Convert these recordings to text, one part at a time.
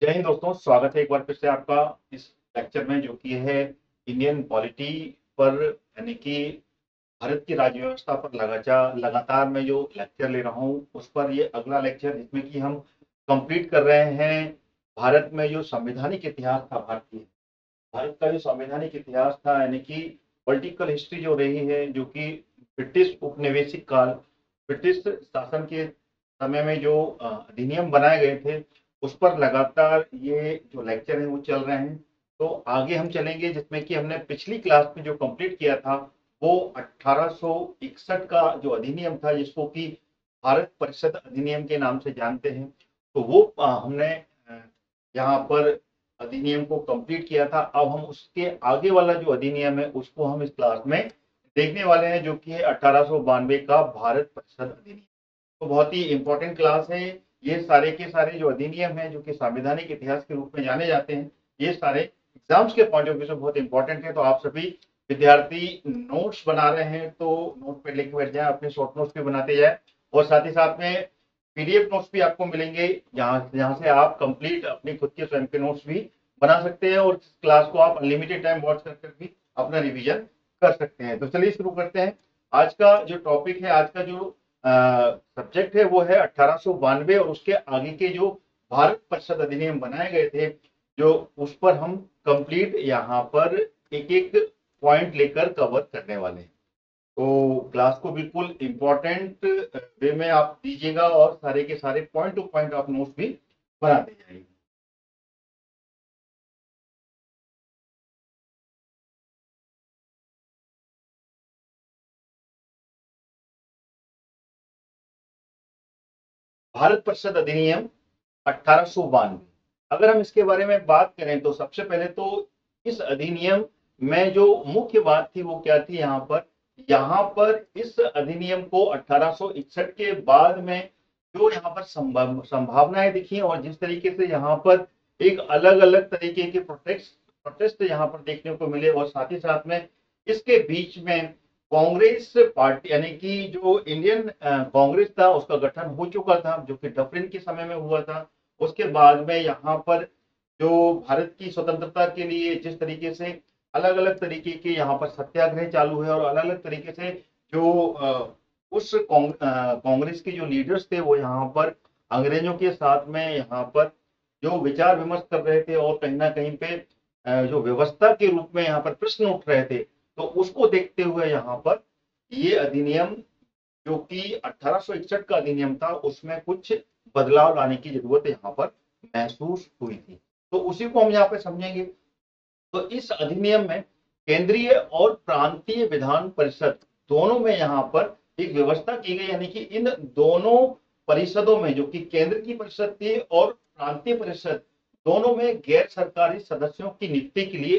जय हिंद दोस्तों, स्वागत है एक बार फिर से आपका इस लेक्चर में, जो कि है इंडियन पॉलिटी पर, यानी कि भारत की राज्य व्यवस्था पर लगातार लगातार मैं जो लेक्चर ले रहा हूँ उस पर ये अगला लेक्चर, जिसमें कि हम कंप्लीट कर रहे हैं भारत में जो संवैधानिक इतिहास था भारतीय भारत का जो संवैधानिक इतिहास था, यानी कि पॉलिटिकल हिस्ट्री जो रही है, जो कि ब्रिटिश उपनिवेशिक काल, ब्रिटिश शासन के समय में जो अधिनियम बनाए गए थे, उस पर लगातार ये जो लेक्चर है वो चल रहे हैं। तो आगे हम चलेंगे, जिसमें कि हमने पिछली क्लास में जो कंप्लीट किया था वो 1861 का जो अधिनियम था, जिसको कि भारत परिषद अधिनियम के नाम से जानते हैं। तो वो हमने यहाँ पर अधिनियम को कंप्लीट किया था। अब हम उसके आगे वाला जो अधिनियम है उसको हम इस क्लास में देखने वाले हैं, जो कि है 1892 का भारत परिषद अधिनियम। तो बहुत ही इंपॉर्टेंट क्लास है। ये सारे के सारे जो अधिनियम हैं, जो कि संवैधानिक इतिहास के रूप में जाने जाते हैं, ये सारे एग्जाम्स के पॉइंट ऑफ व्यू से बहुत इंपॉर्टेंट है। तो आप सभी विद्यार्थी नोट्स बना रहे हैं तो नोट पे लेके बैठ जाए, अपने शॉर्ट नोट्स भी बनाते जाए, और साथ ही साथ में पीडीएफ नोट्स भी आपको मिलेंगे, जहाँ जहाँ से आप कंप्लीट अपनी खुद के स्वयं के नोट्स भी बना सकते हैं, और क्लास को आप अनलिमिटेड टाइम वॉच कर भी अपना रिवीजन कर सकते हैं। तो चलिए शुरू करते हैं। आज का जो टॉपिक है, आज का जो सब्जेक्ट है, वो है 1892 और उसके आगे के जो भारत परिषद अधिनियम बनाए गए थे, जो उस पर हम कंप्लीट यहाँ पर एक एक पॉइंट लेकर कवर करने वाले हैं। तो क्लास को बिल्कुल इंपॉर्टेंट वे में आप दीजिएगा, और सारे के सारे पॉइंट टू पॉइंट आप नोट्स भी बनाते जाइए। भारत परिषद अधिनियम 1892, अगर हम इसके बारे में बात करें तो सबसे पहले तो इस अधिनियम में जो मुख्य बात थी वो क्या थी, यहाँ पर इस अधिनियम को 1861 के बाद में जो यहाँ पर संभावनाएं दिखी, और जिस तरीके से यहाँ पर एक अलग अलग तरीके के प्रोटेस्ट यहाँ पर देखने को मिले, और साथ ही साथ में इसके बीच में कांग्रेस पार्टी, यानी कि जो इंडियन कांग्रेस था, उसका गठन हो चुका था, जो कि डफरिन के समय में हुआ था। उसके बाद में यहाँ पर जो भारत की स्वतंत्रता के लिए जिस तरीके से अलग अलग तरीके के यहाँ पर सत्याग्रह चालू है, और अलग अलग तरीके से जो उस कांग्रेस के जो लीडर्स थे, वो यहाँ पर अंग्रेजों के साथ में यहाँ पर जो विचार विमर्श कर रहे थे, और कहीं ना कहीं पे जो व्यवस्था के रूप में यहाँ पर प्रश्न उठ रहे थे, तो उसको देखते हुए यहाँ पर ये अधिनियम, जो कि 1861 का अधिनियम था, उसमें कुछ बदलाव लाने की जरूरत यहाँ पर महसूस हुई थी। तो उसी को हम यहाँ पे समझेंगे। तो इस अधिनियम में केंद्रीय और प्रांतीय विधान परिषद दोनों में यहाँ पर एक व्यवस्था की गई, यानी कि इन दोनों परिषदों में, जो कि केंद्र की परिषद थी और प्रांतीय परिषद, दोनों में गैर सरकारी सदस्यों की नियुक्ति के लिए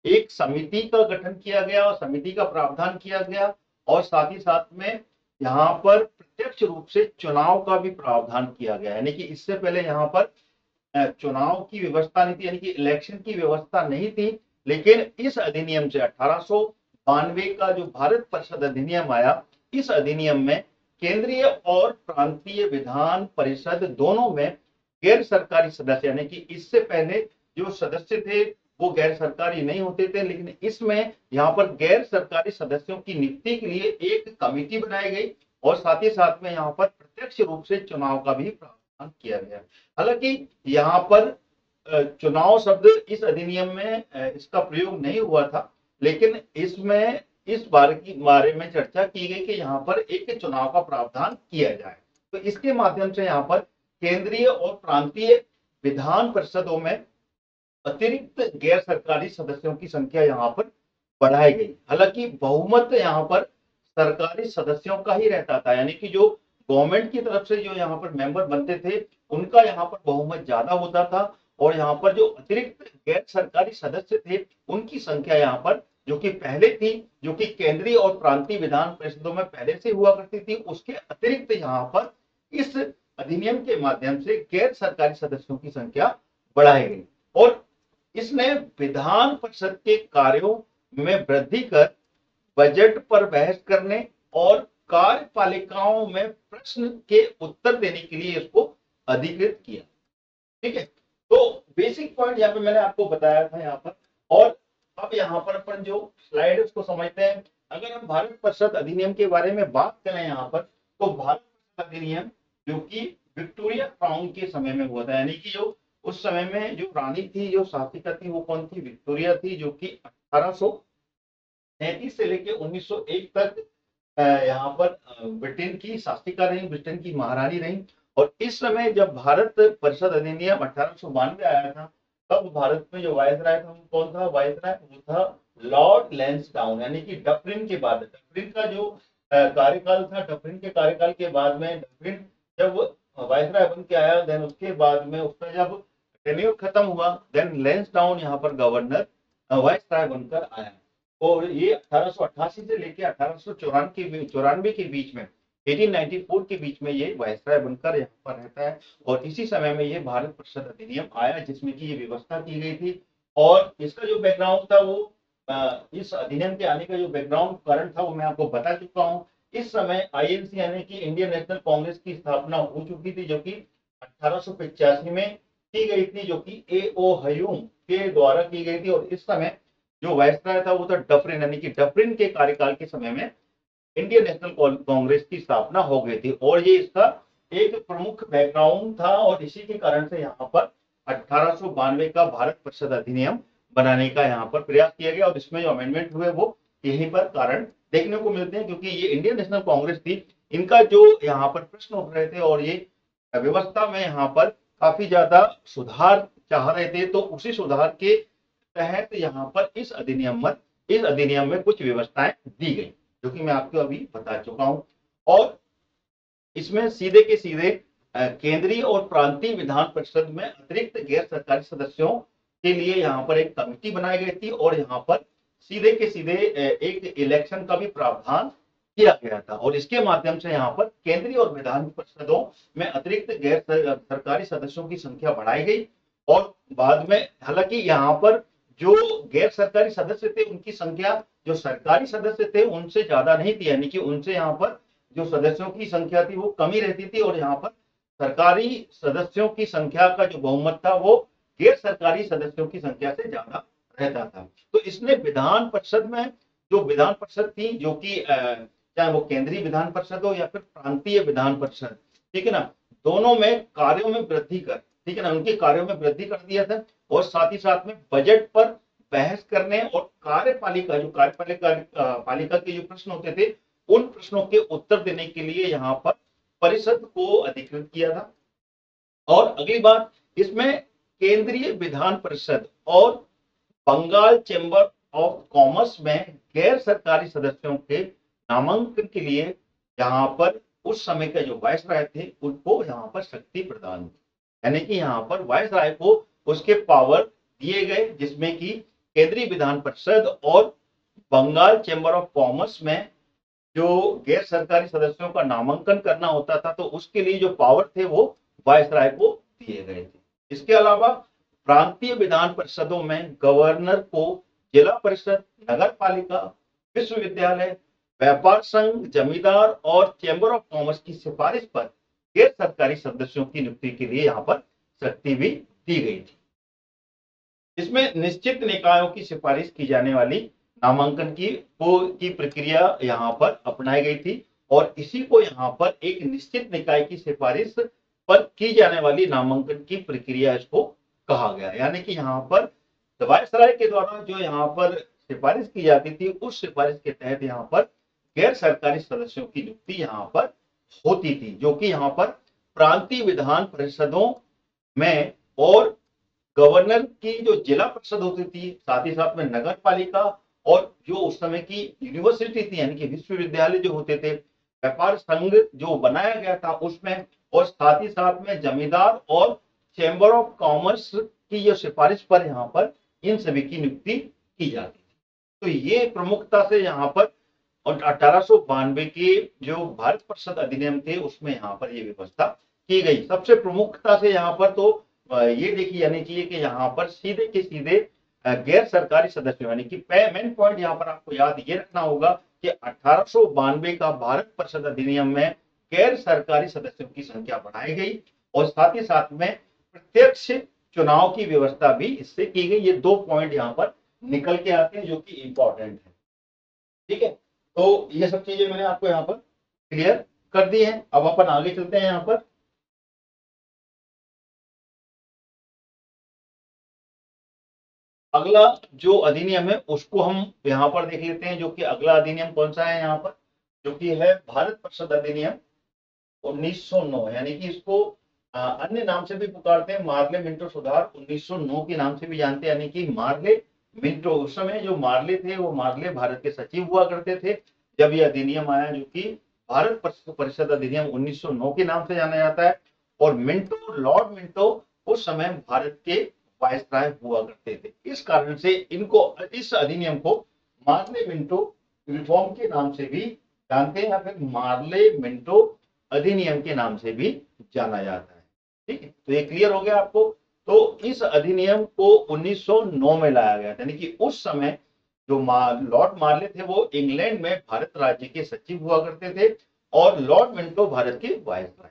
एक समिति का गठन किया गया, और समिति का प्रावधान किया गया, और साथ ही साथ में यहाँ पर प्रत्यक्ष रूप से चुनाव का भी प्रावधान किया गया। यानी कि इससे पहले यहाँ पर चुनाव की व्यवस्था नहीं थी, यानी कि इलेक्शन की व्यवस्था नहीं थी। लेकिन इस अधिनियम से 1892 का जो भारत परिषद अधिनियम आया, इस अधिनियम में केंद्रीय और प्रांतीय विधान परिषद दोनों में गैर सरकारी सदस्य, यानी कि इससे पहले जो सदस्य थे वो गैर सरकारी नहीं होते थे, लेकिन इसमें यहाँ पर गैर सरकारी सदस्यों की नियुक्ति के लिए एक कमेटी बनाई गई, और साथ ही साथ में यहाँ पर प्रत्यक्ष रूप से चुनाव का भी प्रावधान किया गया। हालांकि यहाँ पर चुनाव शब्द इस अधिनियम में इसका प्रयोग नहीं हुआ था, लेकिन इसमें इस बारे में चर्चा की गई कि यहाँ पर एक चुनाव का प्रावधान किया जाए। तो इसके माध्यम से यहाँ पर केंद्रीय और प्रांतीय विधान परिषदों में अतिरिक्त गैर सरकारी सदस्यों की संख्या यहाँ पर बढ़ाई गई। हालांकि बहुमत यहाँ पर सरकारी सदस्यों का ही रहता था, यानी कि जो गवर्नमेंट की तरफ से जो यहाँ पर मेंबर बनते थे, उनका यहाँ पर बहुमत ज्यादा होता था, और यहाँ पर जो अतिरिक्त गैर सरकारी सदस्य थे, उनकी संख्या यहाँ पर जो कि पहले थी, जो कि केंद्रीय और प्रांतीय विधान परिषदों में पहले से हुआ करती थी, उसके अतिरिक्त यहाँ पर इस अधिनियम के माध्यम से गैर सरकारी सदस्यों की संख्या बढ़ाई गई, और इसने विधान परिषद के कार्यों में वृद्धि कर बजट पर बहस करने और कार्यपालिकाओं में प्रश्न के उत्तर देने के लिए इसको अधिकृत किया। ठीक है। तो बेसिक पॉइंट यहाँ पे मैंने आपको बताया था यहाँ पर। और अब यहाँ पर अपन जो स्लाइड है उसको समझते हैं। अगर हम भारत परिषद अधिनियम के बारे में बात करें यहाँ पर, तो भारत परिषद अधिनियम जो कि विक्टोरिया क्राउन के समय में हुआ था, यानी कि जो उस समय में जो रानी थी, जो शासिका थी, वो कौन थी? विक्टोरिया थी, जो कि 1833 से लेके 1901 तक यहाँ पर ब्रिटेन की शासिका रही, ब्रिटेन की महारानी रही। और इस समय जब भारत परिषद अधिनियम 1892 आया था, तब भारत में जो वायसराय था वो कौन था? वायसराय वो था लॉर्ड लैंसडाउन, यानी कि डफरिन के बाद। डफरिन का जो कार्यकाल था, डफरिन के कार्यकाल के बाद में डफरिन जब वायसराय बन के आया, देन उसके बाद में उसका जब टेन्योर खत्म हुआ, देन लैंसडाउन यहाँ पर गवर्नर वायसराय बनकर आया। और ये 1888 से लेके 1894 के बीच में, 1894 के बीच में ये वायसराय बनकर यहाँ पर रहता है। और इसी समय में ये भारत परिषद अधिनियम आया, जिसमें कि ये व्यवस्था की गई थी। और इसका जो बैकग्राउंड था वो इस अधिनियम के आने का जो बैकग्राउंड कारण था वो मैं आपको बता चुका हूँ। इस समय आईएनसी यानी कि इंडियन नेशनल कांग्रेस की स्थापना हो चुकी थी, जो कि 1885 में की गई थी, जो कि ए.ओ. हयूम के द्वारा की गई थी। और इस समय जो वायसराय था वो था डफरिन, यानी कि डफरिन के कार्यकाल के समय में इंडियन नेशनल कांग्रेस की स्थापना हो गई थी। और ये इसका एक प्रमुख बैकग्राउंड था। और इसी के कारण से यहाँ पर 1892 का भारत परिषद अधिनियम बनाने का यहाँ पर प्रयास किया गया। और इसमें जो अमेंडमेंट हुए वो यहीं पर कारण देखने को मिलते हैं, क्योंकि ये इंडियन नेशनल कांग्रेस थी, इनका जो यहाँ पर प्रश्न उठ रहे थे और ये व्यवस्था में यहाँ पर काफी ज्यादा सुधार चाह रहे थे। तो उसी सुधार के तहत यहाँ पर इस अधिनियम में कुछ व्यवस्थाएं दी गई, जो कि मैं आपको अभी बता चुका हूं। और इसमें सीधे के सीधे केंद्रीय और प्रांतीय विधान परिषद में अतिरिक्त गैर सरकारी सदस्यों के लिए यहाँ पर एक कमेटी बनाई गई थी। और यहाँ पर सीधे के सीधे एक इलेक्शन का भी प्रावधान किया गया था। और इसके माध्यम से यहाँ पर केंद्रीय और विधान परिषदों में अतिरिक्त गैर सरकारी सदस्यों की संख्या बढ़ाई गई। और बाद में हालांकि यहाँ पर जो गैर सरकारी सदस्य थे उनकी संख्या जो सरकारी सदस्य थे उनसे ज्यादा नहीं थी, यानी कि उनसे यहाँ पर जो सदस्यों की संख्या थी वो कमी रहती थी। और यहाँ पर सरकारी सदस्यों की संख्या का जो बहुमत था वो गैर सरकारी सदस्यों की संख्या से ज्यादा रहता था। तो इसने विधान परिषद में जो विधान परिषद थी, जो कि चाहे वो केंद्रीय विधान परिषद हो या फिर प्रांतीय विधान परिषद, ठीक है ना, दोनों में कार्यों में वृद्धि कर, ठीक है ना, उनके कार्यों में वृद्धि कर दिया था। और साथ ही साथ में बजट पर बहस करने और पालिका के जो प्रश्न होते थे उन प्रश्नों के उत्तर देने के लिए यहाँ पर परिषद को अधिकृत किया था। और अगली बात, इसमें केंद्रीय विधान परिषद और बंगाल चैम्बर ऑफ कॉमर्स में गैर सरकारी सदस्यों के नामांकन के लिए यहाँ पर उस समय के जो वायसराय थे उनको यहाँ पर शक्ति प्रदान की, यानी कि यहाँ पर वायसराय को उसके पावर दिए गए, जिसमें कि केंद्रीय विधान परिषद और बंगाल चैम्बर ऑफ कॉमर्स में जो गैर सरकारी सदस्यों का नामांकन करना होता था तो उसके लिए जो पावर थे वो वायसराय को दिए गए थे। इसके अलावा प्रांतीय विधान परिषदों में गवर्नर को जिला परिषद, नगर पालिका, विश्वविद्यालय, व्यापार संघ, जमींदार और चैम्बर ऑफ कॉमर्स की सिफारिश पर गैर सरकारी सदस्यों की नियुक्ति के लिए यहाँ पर शक्ति भी दी गई थी। इसमें निश्चित निकायों की सिफारिश की जाने वाली नामांकन की प्रक्रिया यहाँ पर अपनाई गई थी। और इसी को यहाँ पर एक निश्चित निकाय की सिफारिश पर की जाने वाली नामांकन की प्रक्रिया इसको कहा गया, यानी कि यहाँ पर वायसराय के द्वारा जो यहाँ पर सिफारिश की जाती थी उस सिफारिश के तहत यहाँ पर गैर सरकारी सदस्यों की नियुक्ति यहाँ पर होती थी, जो कि यहाँ पर प्रांतीय विधान परिषदों में और गवर्नर की जो जिला परिषद होती थी, साथ ही साथ में नगर पालिका और जो उस समय की यूनिवर्सिटी थी यानी कि विश्वविद्यालय जो होते थे, व्यापार संघ जो बनाया गया था उसमें, और साथ ही साथ में जमींदार और चैम्बर ऑफ कॉमर्स की जो सिफारिश पर यहाँ पर इन सभी की नियुक्ति की जाती थी। तो ये प्रमुखता से यहाँ पर और 1892 के जो भारत परिषद अधिनियम थे उसमें यहाँ पर ये व्यवस्था की गई। सबसे प्रमुखता से यहाँ पर तो ये देखी जानी चाहिए कि यहाँ पर सीधे के सीधे गैर सरकारी सदस्यों, यानी कि मेन पॉइंट यहाँ पर आपको याद ये रखना होगा कि 1892 का भारत परिषद अधिनियम में गैर सरकारी सदस्यों की संख्या बढ़ाई गई और साथ ही साथ में प्रत्यक्ष चुनाव की व्यवस्था भी इससे की गई। ये 2 पॉइंट यहाँ पर निकल के आते हैं जो कि इंपॉर्टेंट है। ठीक है, तो ये सब चीजें मैंने आपको यहाँ पर क्लियर कर दी है। अब अपन आगे चलते हैं। यहाँ पर अगला जो अधिनियम है उसको हम यहाँ पर देख लेते हैं, जो कि अगला अधिनियम कौन सा है यहाँ पर, जो कि है भारत परिषद अधिनियम 1909, यानी कि इसको अन्य नाम से भी पुकारते हैं, मार्ले मिंटो सुधार 1909 के नाम से भी जानते हैं। यानी कि मार्ले मिंटो, उस समय जो मार्ले थे वो मार्ले भारत के सचिव हुआ करते थे जब ये अधिनियम आया, जो कि भारत परिषद अधिनियम 1909 के नाम से जाना जाता है। और मिंटो, लॉर्ड मिंटो उस समय भारत के वायसराय हुआ करते थे। इस कारण से इनको, इस अधिनियम को मार्ले मिंटो रिफॉर्म के नाम से भी जानते हैं, या फिर मार्ले मिंटो अधिनियम के नाम से भी जाना जाता है। ठीक है, तो ये क्लियर हो गया आपको। तो इस अधिनियम को 1909 में लाया गया था, यानी कि उस समय जो लॉर्ड मार्ले थे वो इंग्लैंड में भारत राज्य के सचिव हुआ करते थे और लॉर्ड मिंटो भारत के वायसराय।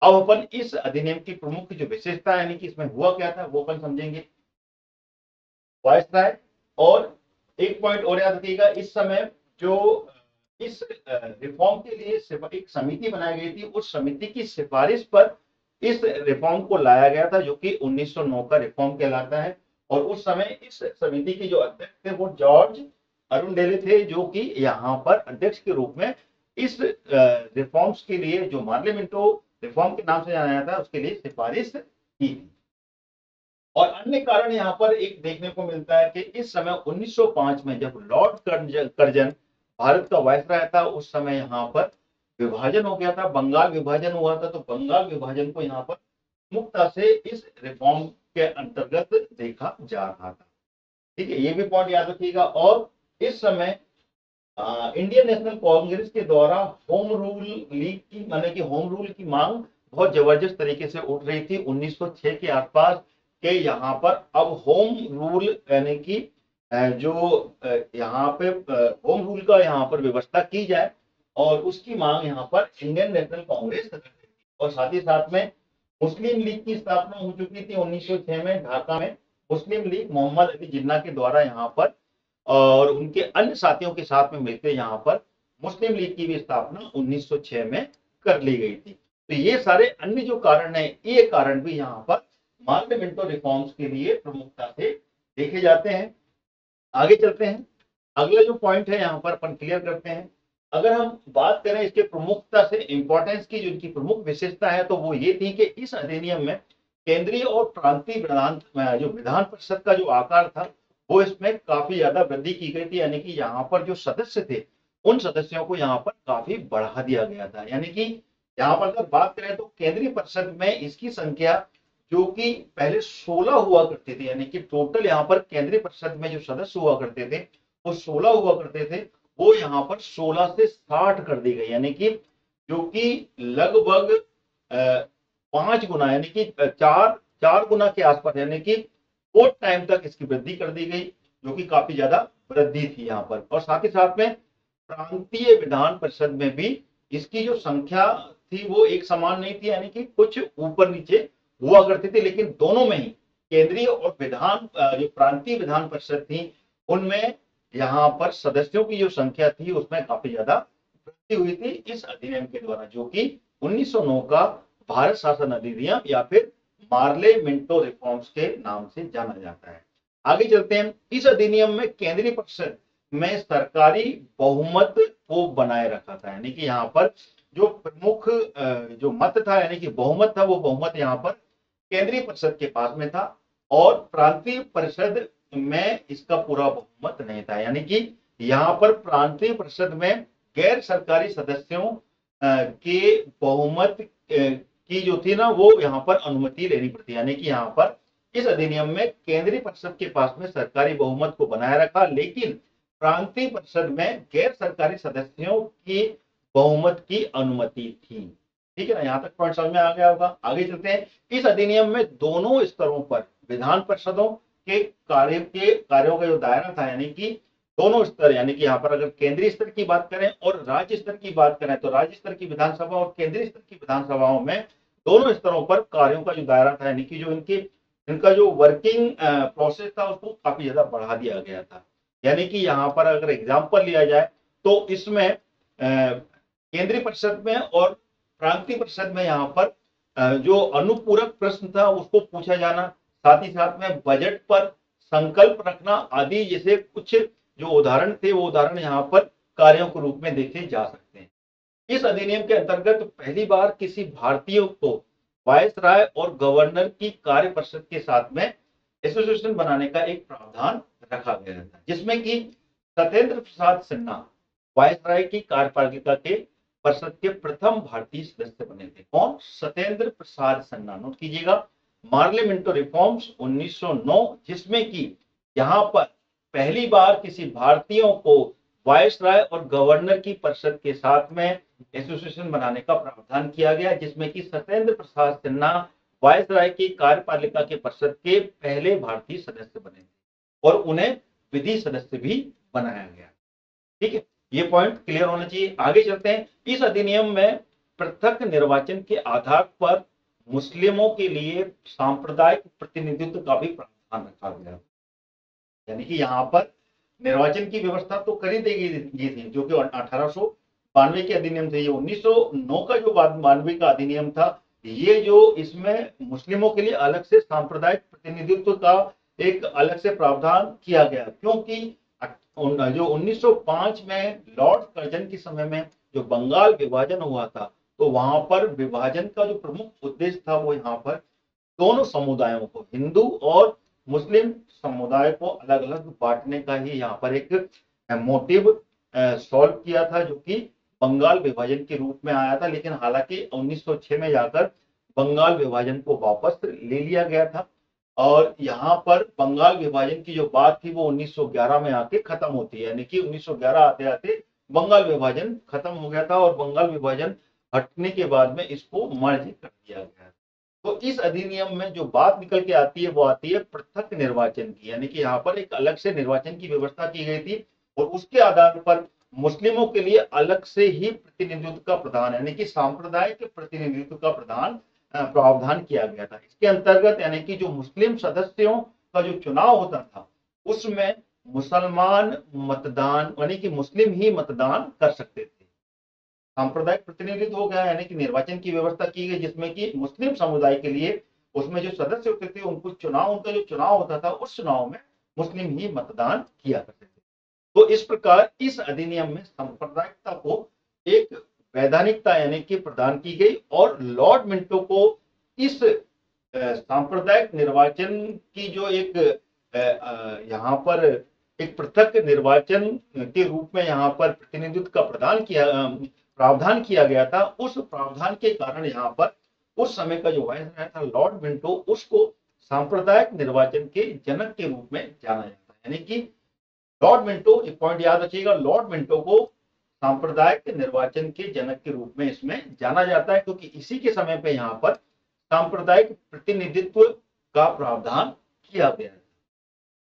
अब अपन इस अधिनियम की प्रमुख जो विशेषता यानी कि इसमें हुआ क्या था वो अपन समझेंगे। वायसराय, और एक पॉइंट और याद रखिएगा, इस समय जो इस रिफॉर्म के लिए एक समिति बनाई गई थी, उस समिति की सिफारिश पर इस रिफॉर्म को लाया गया था, जो कि 1909 का रिफॉर्म कहलाता है। और उस समय इस समिति के जो अध्यक्ष थे वो जॉर्ज अरुंडेले थे, जो कि यहाँ पर अध्यक्ष के रूप में इस रिफॉर्म्स के लिए, जो मार्ले मिंटो रिफॉर्म के नाम से जाना जाता है, उसके लिए सिफारिश की थी। और अन्य कारण यहाँ पर एक देखने को मिलता है कि इस समय 1905 में जब लॉर्ड कर्जन भारत का वायसराय था, उस समय यहाँ पर विभाजन हो गया था, बंगाल विभाजन हुआ था। तो बंगाल विभाजन को यहाँ पर मुक्ता से इस रिफॉर्म के अंतर्गत देखा जा रहा था। ठीक है, ये भी पॉइंट याद रखिएगा। और इस समय इंडियन नेशनल कांग्रेस के द्वारा होम रूल लीग की, माने कि होम रूल की मांग बहुत जबरदस्त तरीके से उठ रही थी 1906 के आसपास के। यहाँ पर अब होम रूल यानी कि जो यहाँ पे होम रूल का यहाँ पर व्यवस्था की जाए, और उसकी मांग यहाँ पर इंडियन नेशनल कांग्रेस कर रही थी। और साथ ही साथ में मुस्लिम लीग की स्थापना हो चुकी थी 1906 में ढाका में। मुस्लिम लीग मोहम्मद अली जिन्ना के द्वारा यहाँ पर और उनके अन्य साथियों के साथ में मिलकर यहाँ पर मुस्लिम लीग की भी स्थापना 1906 में कर ली गई थी। तो ये सारे अन्य जो कारण है, ये कारण भी यहाँ पर मार्ले मिंटो रिफॉर्म्स के लिए प्रमुखता से देखे जाते हैं। आगे चलते हैं, अगला जो पॉइंट है यहाँ पर अपन क्लियर करते हैं। अगर हम बात करें इसके प्रमुखता से, इंपॉर्टेंस की, जो इनकी प्रमुख विशेषता है, तो वो ये थी कि इस अधिनियम में केंद्रीय और प्रांतीय जो विधान परिषद का जो आकार था वो इसमें काफी ज्यादा वृद्धि की गई थी। यानी कि यहाँ पर जो सदस्य थे उन सदस्यों को यहाँ पर काफी बढ़ा दिया गया था। यानी कि यहाँ पर अगर बात करें तो केंद्रीय परिषद में इसकी संख्या, जो कि पहले 16 हुआ करते थे, यानी कि टोटल यहाँ पर केंद्रीय परिषद में जो सदस्य हुआ करते थे वो 16 हुआ करते थे, वो यहाँ पर 16 से 60 कर दी गई। यानी कि जो कि लगभग 5 गुना, यानी कि चार गुना के आसपास, यानी कि 4 टाइम तक इसकी वृद्धि कर दी गई, जो कि काफी ज्यादा वृद्धि थी यहाँ पर। और साथ ही साथ में प्रांतीय विधान परिषद में भी इसकी जो संख्या थी वो एक समान नहीं थी, यानी कि कुछ ऊपर नीचे हुआ करती थी, लेकिन दोनों में ही केंद्रीय और जो प्रांतीय विधान परिषद थी उनमें यहाँ पर सदस्यों की जो संख्या थी उसमें काफी ज्यादा वृद्धि हुई थी इस अधिनियम के द्वारा, जो कि 1909 का भारत शासन अधिनियम या फिर मार्ले मिंटो रिफॉर्म्स के नाम से जाना जाता है। आगे चलते हैं। इस अधिनियम में केंद्रीय परिषद में सरकारी बहुमत को बनाए रखा था, यानी कि यहाँ पर जो प्रमुख जो मत था, यानी कि बहुमत था, वो बहुमत यहाँ पर केंद्रीय परिषद के पास में था और प्रांतीय परिषद में इसका पूरा बहुमत नहीं था। यानी कि यहाँ पर प्रांतीय परिषद में गैर सरकारी सदस्यों के बहुमत की जो थी ना, वो यहाँ पर अनुमति लेनी पड़ती। यानी कि यहाँ पर इस अधिनियम में केंद्रीय परिषद के पास में सरकारी बहुमत को बनाए रखा, लेकिन प्रांतीय परिषद में गैर सरकारी सदस्यों की बहुमत की अनुमति थी। ठीक है ना, यहाँ तक पॉइंट समझ में आ गया होगा। आगे चलते हैं। इस अधिनियम में दोनों स्तरों पर विधान परिषदों के कार्यों का जो दायरा था, यानी कि दोनों स्तर, यानी कि यहाँ पर अगर केंद्रीय स्तर की बात करें और राज्य स्तर की बात करें, तो राज्य स्तर की विधानसभा और केंद्रीय स्तर की विधानसभाओं में दोनों स्तरों पर कार्यों का जो दायरा था, यानी कि जो इनका जो वर्किंग प्रोसेस था उसको काफी ज्यादा बढ़ा दिया गया था। यानी कि यहाँ पर अगर एग्जाम्पल लिया जाए तो इसमें केंद्रीय परिषद में और प्रांतीय परिषद में यहाँ पर जो अनुपूरक प्रश्न था उसको पूछा जाना, साथ ही साथ में बजट पर संकल्प रखना आदि जैसे कुछ जो उदाहरण थे वो उदाहरण यहाँ पर कार्यों के रूप में देखे जा सकते हैं। इस अधिनियम के अंतर्गत पहली बार किसी भारतीय को वायसराय और गवर्नर की कार्य परिषद के साथ में एसोसिएशन बनाने का एक प्रावधान रखा गया था, जिसमें कि सत्येंद्र प्रसाद सिन्हा वायसराय की कार्यपालिका के परिषद के प्रथम भारतीय सदस्य बने थे। कौन? सत्येंद्र प्रसाद सिन्हा। नोट कीजिएगा, मार्लियामेंटो रिफॉर्म्स 1909, जिसमें कि यहाँ पर पहली बार किसी भारतीयों को वायसराय और गवर्नर की परिषद के साथ में एसोसिएशन बनाने का प्रावधान किया गया, जिसमें कि सत्येंद्र प्रसाद सिन्हा वायसराय की कार्यपालिका के परिषद के पहले भारतीय सदस्य बने थे और उन्हें विधि सदस्य भी बनाया गया। ठीक है, ये पॉइंट क्लियर होना चाहिए। आगे चलते हैं। इस अधिनियम में पृथक निर्वाचन के आधार पर मुस्लिमों के लिए सांप्रदायिक प्रतिनिधित्व का भी प्रावधान रखा गया, यानी कि यहाँ पर निर्वाचन की व्यवस्था तो कर ही देगी थी, जो कि 1892 के अधिनियम थे। ये 1909 का जो 92 का अधिनियम था, ये जो इसमें मुस्लिमों के लिए अलग से सांप्रदायिक प्रतिनिधित्व का एक अलग से प्रावधान किया गया, क्योंकि जो 1905 में लॉर्ड कर्जन के समय में जो बंगाल विभाजन हुआ था, तो वहां पर विभाजन का जो प्रमुख उद्देश्य था वो यहाँ पर दोनों समुदायों को, हिंदू और मुस्लिम समुदाय को अलग अलग बांटने का ही यहाँ पर एक मोटिव सॉल्व किया था, जो कि बंगाल विभाजन के रूप में आया था। लेकिन हालांकि 1906 में जाकर बंगाल विभाजन को वापस ले लिया गया था और यहाँ पर बंगाल विभाजन की जो बात थी वो 1911 में आके खत्म होती है, यानी कि 1911 आते आते बंगाल विभाजन खत्म हो गया था और बंगाल विभाजन हटने के बाद में इसको मर्ज कर दिया गया। तो इस अधिनियम में जो बात निकल के आती है वो आती है पृथक निर्वाचन की, यानी कि यहाँ पर एक अलग से निर्वाचन की व्यवस्था की गई थी और उसके आधार पर मुस्लिमों के लिए अलग से ही प्रतिनिधित्व का प्रदान, यानी कि सांप्रदायिक प्रतिनिधित्व का प्रावधान किया गया था। इसके अंतर्गत यानी कि जो मुस्लिम सदस्यों का जो चुनाव होता था उसमें मुसलमान मतदान, यानी कि मुस्लिम ही मतदान कर सकते थे। सांप्रदायिक प्रतिनिधित्व हो गया, यानी कि निर्वाचन की व्यवस्था की गई जिसमें कि मुस्लिम समुदाय के लिए उसमें जो सदस्य होते थे उनको उनका जो चुनाव होता था उस चुनाव में मुस्लिम ही मतदान किया करते थे। तो इस प्रकार इस अधिनियम में सांप्रदायिकता को एक वैधानिकता यानी कि प्रदान की गई और लॉर्ड मिंटो को इस सांप्रदायिक निर्वाचन की जो एक यहाँ पर एक पृथक निर्वाचन के रूप में यहाँ पर प्रतिनिधित्व का प्रावधान किया गया था। उस प्रावधान के कारण यहाँ पर उस समय का जो वायसराय था लॉर्ड मिंटो, उसको सांप्रदायिक निर्वाचन के जनक के रूप में जाना जाता है। यानी कि लॉर्ड मिंटो, एक पॉइंट याद रखिएगा, लॉर्ड मिंटो को सांप्रदायिक निर्वाचन के जनक के रूप में इसमें जाना जाता है, क्योंकि इसी के समय पे यहाँ पर सांप्रदायिक प्रतिनिधित्व का प्रावधान किया गया है।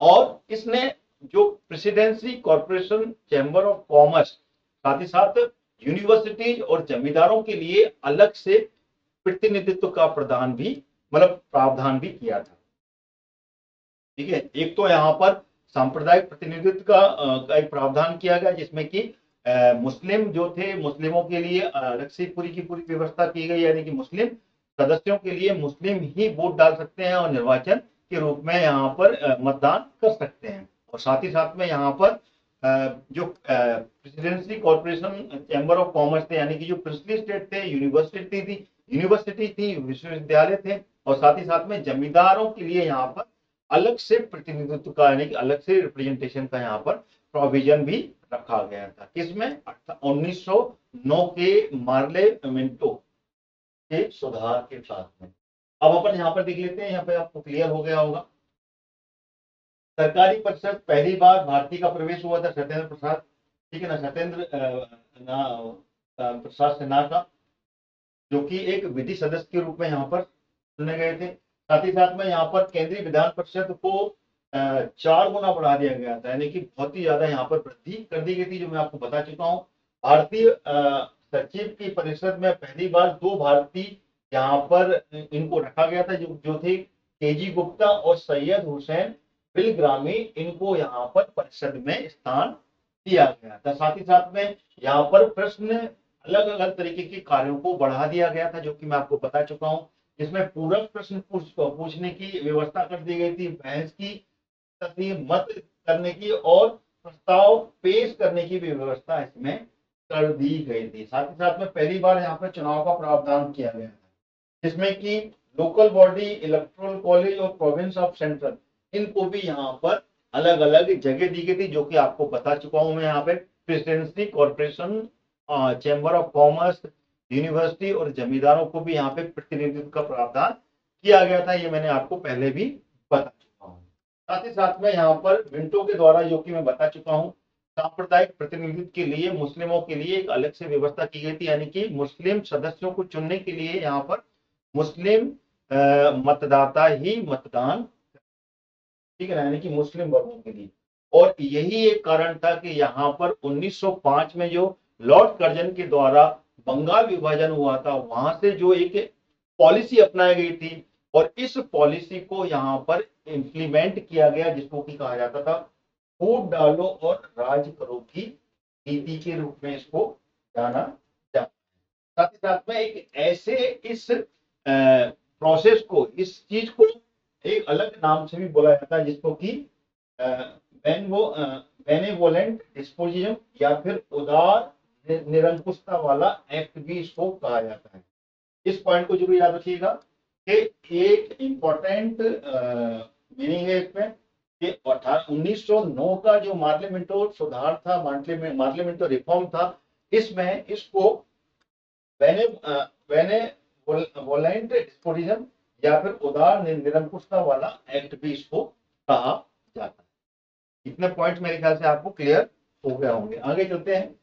और इसने जो presidency corporation chamber of commerce, साथ ही साथ यूनिवर्सिटीज और जमींदारों के लिए अलग से प्रतिनिधित्व का प्रावधान भी किया था। ठीक है, एक तो यहाँ पर सांप्रदायिक प्रतिनिधित्व का एक प्रावधान किया गया जिसमें कि मुस्लिम जो थे, मुस्लिमों के लिए अलग से पूरी की पूरी व्यवस्था की गई, यानी कि मुस्लिम सदस्यों के लिए मुस्लिम ही वोट डाल सकते हैं और निर्वाचन के रूप में यहाँ पर मतदान कर सकते हैं। और साथ ही साथ में यहाँ पर जो presidency corporation chamber of commerce थे, यानी कि जो प्रिंसली स्टेट थे, यूनिवर्सिटी थी, विश्वविद्यालय थे, और साथ ही साथ में जमींदारों के लिए यहाँ पर अलग से प्रतिनिधित्व का, यानी कि अलग से रिप्रेजेंटेशन का यहाँ पर प्रोविजन भी रखा गया था। किसमें? 1909 के मार्लियामेंटो के सुधार के साथ में। अब अपन यहाँ पर देख लेते हैं, यहाँ पे आपको क्लियर हो गया होगा। सरकारी परिषद पहली बार भारतीय का प्रवेश हुआ था सत्येंद्र प्रसाद, ठीक है ना, सत्येंद्र प्रसाद सिन्हा का, जो कि एक विधि सदस्य के रूप में यहाँ पर चुने गए थे। साथ ही साथ में यहाँ पर केंद्रीय विधान परिषद को 4 गुना बढ़ा दिया गया था, यानी कि बहुत ही ज्यादा यहाँ पर वृद्धि कर दी गई थी, जो मैं आपको बता चुका हूँ। भारतीय सचिव की परिषद में पहली बार 2 भारतीय यहाँ पर इनको रखा गया था, जो थे केजी गुप्ता और सैयद हुसैन बिलग्रामी, इनको यहाँ पर परिषद में स्थान दिया गया था। साथ ही साथ में यहाँ पर प्रश्न अलग अलग तरीके के कार्यों को बढ़ा दिया गया था, जो कि मैं आपको बता चुका हूँ। इसमें पूरक प्रश्न पूछने की व्यवस्था कर दी गई थी, बहस की थी, मत करने की और प्रस्ताव पेश करने की भी व्यवस्था इसमें कर दी गई थी। साथ ही साथ में पहली बार यहाँ पर चुनाव का प्रावधान किया गया था, जिसमें कि लोकल बॉडी, इलेक्टोरल कॉलेज और प्रोविंस ऑफ सेंट्रल, इनको भी यहाँ पर अलग अलग जगह दी गई थी, जो कि आपको बता चुका हूं मैं। यहाँ पे presidency, corporation, chamber of commerce, university और जमींदारों को भी यहाँ पे प्रतिनिधित्व का प्रावधान किया गया था, ये मैंने आपको पहले भी बता चुका हूँ। साथ ही साथ में यहाँ पर मिंटो के द्वारा, जो कि मैं बता चुका हूँ, सांप्रदायिक प्रतिनिधित्व के लिए मुस्लिमों के लिए एक अलग से व्यवस्था की गई थी, यानी कि मुस्लिम सदस्यों को चुनने के लिए यहाँ पर मुस्लिम मतदाता ही मतदान, ठीक है ना, यानी कि मुस्लिम वर्गों के लिए। और यही एक कारण था कि यहाँ पर 1905 में जो लॉर्ड कर्जन के द्वारा बंगाल विभाजन हुआ था, वहां से जो एक पॉलिसी अपनाई गई थी, और इस पॉलिसी को यहाँ पर इंप्लीमेंट किया गया, जिसको कि कहा जाता था फूट डालो और राज करो की नीति के रूप में इसको जाना जाता है। साथ ही साथ में एक ऐसे इस प्रोसेस को, इस चीज को एक अलग नाम से भी बोला जाता है, जिसको कि बेनेवोलेंट डिस्पोजिज्म या फिर उदार निरंकुशता वाला एक्ट भी इसको कहा जाता है। इस पॉइंट को जरूर याद रखिएगा कि एक इंपॉर्टेंट मीनिंग है इसमें कि 1909 का जो मार्लिमेंटो सुधार था, मार्लिमेंटो रिफॉर्म था, इसमें इसको बेनेवोलेंट डिस्पोजिज्म या फिर उदार निरंकुशता वाला एक्ट भी इसको कहा जाता है। इतने पॉइंट मेरे ख्याल से आपको क्लियर हो गया होंगे। आगे चलते हैं।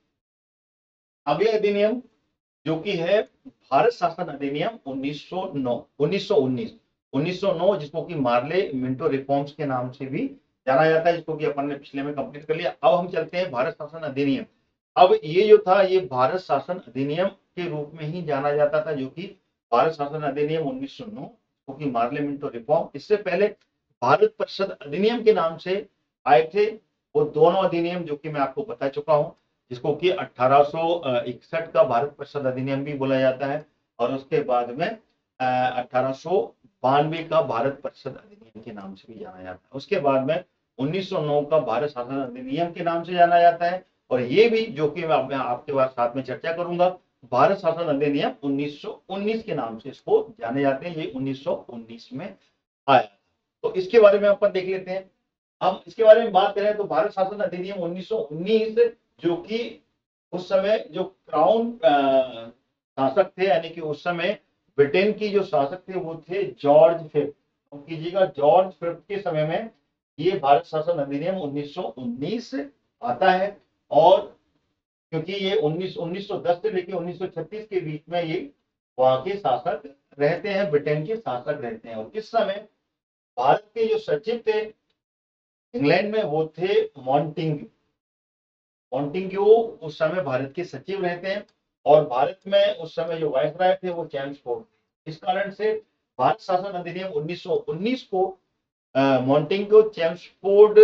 अगले अधिनियम जो कि है भारत शासन अधिनियम 1909, जिसको कि मार्ले मिंटो रिफॉर्म्स के नाम से भी जाना जाता है, जिसको कि अपन ने पिछले में कंप्लीट कर लिया। अब हम चलते हैं भारत शासन अधिनियम। अब ये जो था, ये भारत शासन अधिनियम के रूप में ही जाना जाता था, जो कि भारत शासन अधिनियम 1909, क्योंकि मार्ले मिंटो रिफॉर्म, इससे पहले भारत परिषद अधिनियम के नाम से आए थे। वो दोनों अधिनियम जो कि मैं आपको बता चुका हूं, जिसको कि 1861 का भारत परिषद अधिनियम भी बोला जाता है, और उसके बाद में 1892 का भारत परिषद अधिनियम के नाम से भी जाना जाता है। उसके बाद में 1909 का भारत शासन अधिनियम के नाम से जाना जाता है, और ये भी जो कि मैं आपके साथ में चर्चा करूंगा, भारत शासन अधिनियम 1919 के नाम से इसको जाने जाते हैं। ये 1919 में आया। तो इसके बारे में अपन देख लेते हैं। हम इसके बारे में बात करें तो भारत शासन अधिनियम 1919, जो कि उस समय जो क्राउन शासक थे, यानी कि उस समय ब्रिटेन की जो शासक थे वो थे जॉर्ज फिफ्थ। कीजिएगा, जॉर्ज फिफ्थ के समय में ये भारत शासन अधिनियम 1919 आता है। और क्योंकि ये 1910 से लेकर 1936 के बीच में ये वहां के शासक रहते हैं, ब्रिटेन के शासक रहते हैं। और इस समय भारत के जो सचिव थे इंग्लैंड में, वो थे मॉन्टिग्यू। मॉन्टिग्यू उस समय भारत के सचिव रहते हैं, और भारत में उस समय जो वायसराय थे वो चैम्सफोर्ड थे। इस कारण से भारत शासन अधिनियम 1919 को मॉन्टिग्यू चैम्सफोर्ड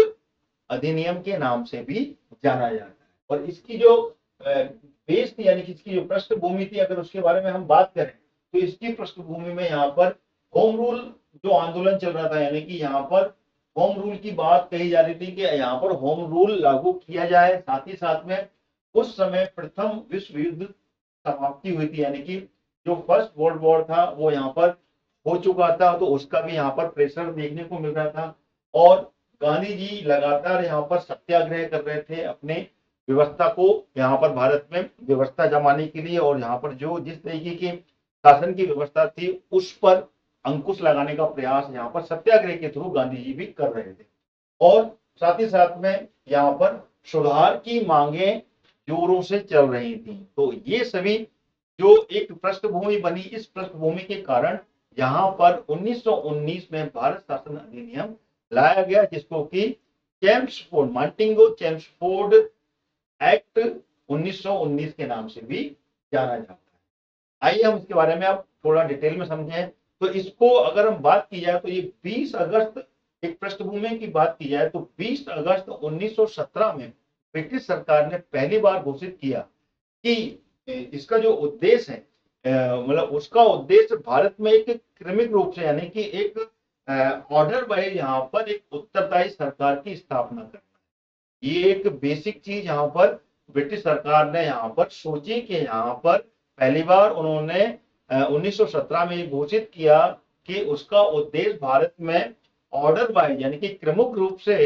अधिनियम के नाम से भी जाना जाता है। और इसकी जो बेस थी, यानी कि इसकी जो पृष्ठभूमि थी, अगर उसके बारे में हम बात करें तो इसकी पृष्ठभूमि में यहाँ पर होम रूल जो आंदोलन चल रहा था, यानी कि यहाँ पर होम रूल की बात कही जा रही थी कि यहाँ पर होम रूल लागू किया जाए। साथ ही साथ में उस समय प्रथम विश्व युद्ध समाप्ति हुई थी, यानी कि जो फर्स्ट वर्ल्ड वॉर था वो यहाँ पर हो चुका था, तो उसका भी यहाँ पर प्रेशर देखने को मिल रहा था। और गांधी जी लगातार यहाँ पर सत्याग्रह कर रहे थे अपने व्यवस्था को यहाँ पर भारत में व्यवस्था जमाने के लिए, और यहाँ पर जो जिस तरीके की शासन की व्यवस्था थी उस पर अंकुश लगाने का प्रयास यहाँ पर सत्याग्रह के थ्रू गांधी जी भी कर रहे थे। और साथ ही साथ में यहाँ पर सुधार की मांगे जोरों से चल रही थी। तो ये सभी जो एक पृष्ठभूमि बनी, इस पृष्ठभूमि के कारण यहाँ पर 1919 में भारत शासन अधिनियम लाया गया, जिसको कि चैम्सफोर्ड, मॉन्टिग्यू चैम्सफोर्ड एक्ट 1919 के नाम से भी जाना जाता है। आइए हम इसके बारे में अब थोड़ा डिटेल में समझें। तो इसको अगर हम बात की जाए तो ये 20 अगस्त, एक पृष्ठभूमि की बात की जाए तो 20 अगस्त 1917 में ब्रिटिश सरकार ने पहली बार घोषित किया कि इसका जो उद्देश्य है, मतलब उसका उद्देश्य भारत में एक क्रमिक रूप से यानी कि एक ऑर्डर वाइज यहाँ पर एक उत्तरदायी सरकार की स्थापना करना। ये एक बेसिक चीज यहाँ पर ब्रिटिश सरकार ने यहाँ पर सोची कि यहाँ पर पहली बार उन्होंने 1917 में ये घोषित किया कि उसका उद्देश्य भारत में ऑर्डर वाइज यानी कि क्रमिक रूप से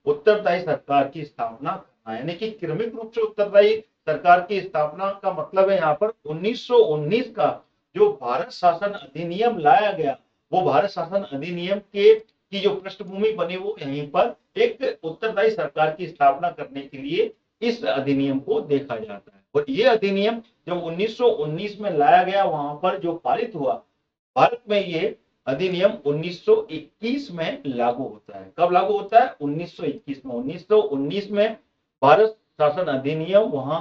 उत्तरदायी सरकार की स्थापना करना। यानी कि क्रमिक रूप से उत्तरदायी सरकार की स्थापना का मतलब है यहाँ पर 1919 का जो भारत शासन अधिनियम लाया गया, वो भारत शासन अधिनियम के की जो पृष्ठभूमि बनी वो यहीं पर एक उत्तरदायी सरकार की स्थापना करने के लिए इस अधिनियम को देखा जाता है। और ये अधिनियम जब 1919 में लाया गया, वहां पर जो पारित हुआ भारत में, ये अधिनियम 1921 में लागू होता है। कब लागू होता है? 1921 में। 1919 में भारत शासन अधिनियम वहां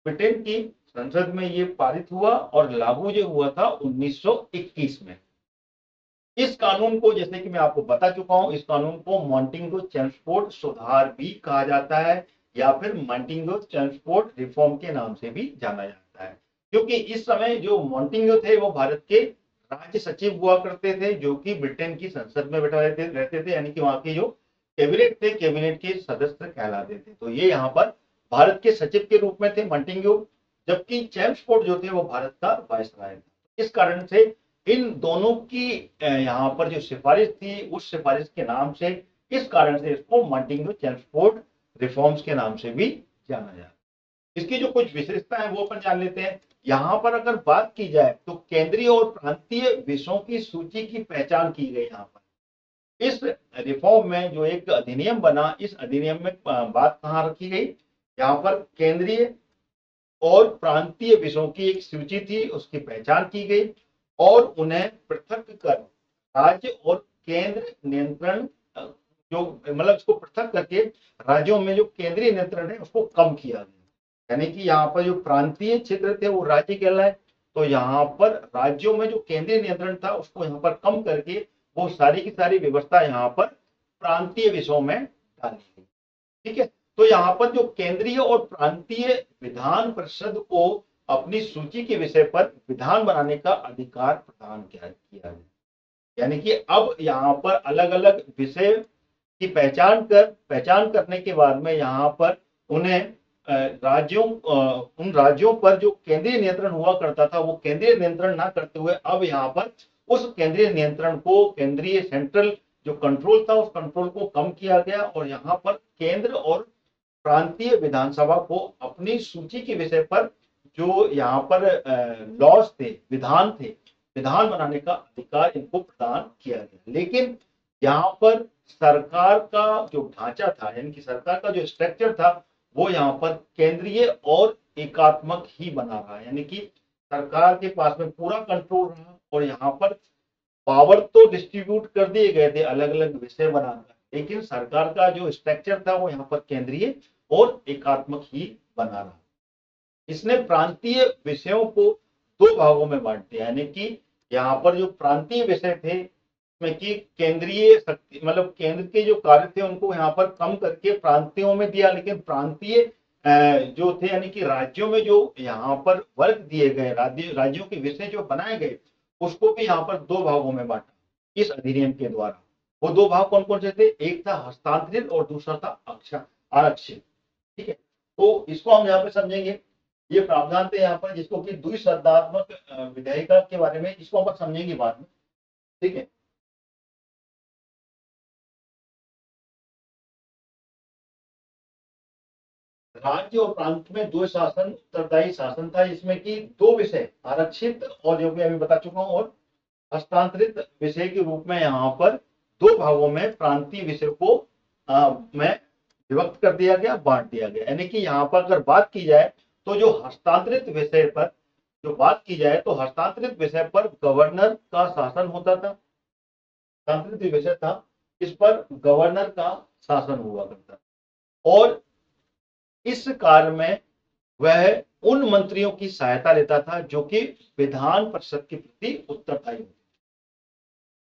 ब्रिटेन की संसद में ये पारित हुआ और लागू जो हुआ था 1921 में। इस कानून को, जैसे कि मैं आपको बता चुका हूं, इस कानून को मॉन्टेगो-चेम्सफोर्ड सुधार भी कहा जाता है या फिर मॉन्टेगो-चेम्सफोर्ड रिफॉर्म के नाम से भी जाना जाता है। क्योंकि इस समय जो मॉन्टेगो थे वो भारत के राज्य सचिव हुआ करते थे, जो कि ब्रिटेन की संसद में बैठा रहते थे, यानी कि वहां के जो कैबिनेट थे, कैबिनेट के सदस्य कहलाते थे। तो ये यहाँ पर भारत के सचिव के रूप में थे मॉन्टेगो, जबकि चेम्सफोर्ड जो थे वो भारत का वायसराय था। इस कारण से इन दोनों की यहाँ पर जो सिफारिश थी, उस सिफारिश के नाम से, इस कारण से इसको मॉन्टेगो-चेम्सफोर्ड रिफॉर्म्स के नाम से भी जाना जाता है। इसकी जो कुछ विशेषता है वो अपन जान लेते हैं। यहाँ पर अगर बात की जाए तो केंद्रीय और प्रांतीय विषयों की सूची की पहचान की गई। यहाँ पर इस रिफॉर्म में जो एक अधिनियम बना, इस अधिनियम में बात कहाँ रखी गई? यहाँ पर केंद्रीय और प्रांतीय विषयों की एक सूची थी, उसकी पहचान की गई और उन्हें पृथक कर राज्य और केंद्र नियंत्रण, जो मतलब इसको पृथक करके राज्यों में जो केंद्रीय नियंत्रण है उसको कम किया गया। यानी कि यहाँ पर जो प्रांतीय क्षेत्र थे वो राज्य कहलाए, तो यहाँ पर राज्यों में जो केंद्रीय नियंत्रण था उसको यहाँ पर कम करके वो सारी की सारी व्यवस्था यहाँ पर प्रांतीय विषयों में डाली गई। ठीक है, तो यहाँ पर जो केंद्रीय और प्रांतीय विधान परिषद को अपनी सूची के विषय पर विधान बनाने का अधिकार प्रदान किया गया। यानी कि अब यहाँ पर अलग अलग विषय की पहचान करने के बाद में यहाँ पर उन्हें उन राज्यों पर जो केंद्रीय नियंत्रण हुआ करता था वो केंद्रीय नियंत्रण ना करते हुए अब यहाँ पर उस केंद्रीय नियंत्रण को, केंद्रीय सेंट्रल जो कंट्रोल था, उस कंट्रोल को कम किया गया और यहाँ पर केंद्र और प्रांतीय विधानसभा को अपनी सूची के विषय पर जो यहाँ पर लॉज थे, विधान बनाने का अधिकार इनको प्रदान किया गया। लेकिन यहाँ पर सरकार का जो ढांचा था, यानी कि सरकार का जो स्ट्रक्चर था, वो यहाँ पर केंद्रीय और एकात्मक ही बना रहा। यानी कि सरकार के पास में पूरा कंट्रोल रहा और यहाँ पर पावर तो डिस्ट्रीब्यूट कर दिए गए थे अलग अलग विषय बनाकर, लेकिन सरकार का जो स्ट्रक्चर था वो यहाँ पर केंद्रीय और एकात्मक ही बना रहा। इसने प्रांतीय विषयों को दो भागों में बांट दिया। यानी कि यहाँ पर जो प्रांतीय विषय थे उसमें कि केंद्रीय शक्ति, मतलब केंद्र के जो कार्य थे उनको यहाँ पर कम करके प्रांतीयों में दिया, लेकिन प्रांतीय जो थे यानी कि राज्यों में जो यहाँ पर वर्ग दिए गए, राज्यों के विषय जो बनाए गए, उसको भी यहाँ पर दो भागों में बांटा इस अधिनियम के द्वारा। वो दो भाग कौन कौन से थे? एक था हस्तांतरित और दूसरा था आरक्षित। ठीक है, तो इसको हम यहाँ पे समझेंगे। ये प्रावधान थे यहाँ पर जिसको कि द्विशब्दात्मक विधेयिका के बारे में, इसको हम समझेंगे बाद में। ठीक है, राज्य और प्रांत में दो शासन, उत्तरदायी शासन था, जिसमें कि दो विषय आरक्षित और जो मैं अभी बता चुका हूं और हस्तांतरित विषय के रूप में यहाँ पर दो भागों में प्रांतीय विषय को में विभक्त कर दिया गया, बांट दिया गया। यानी कि यहाँ पर अगर बात की जाए तो जो हस्तांतरित विषय पर जो बात की जाए तो हस्तांतरित विषय पर गवर्नर का शासन होता था। हस्तांतरित विषय था, इस पर गवर्नर का शासन हुआ करता और इस कार्य में वह उन मंत्रियों की सहायता लेता था जो कि विधान परिषद के प्रति उत्तरदायी होते,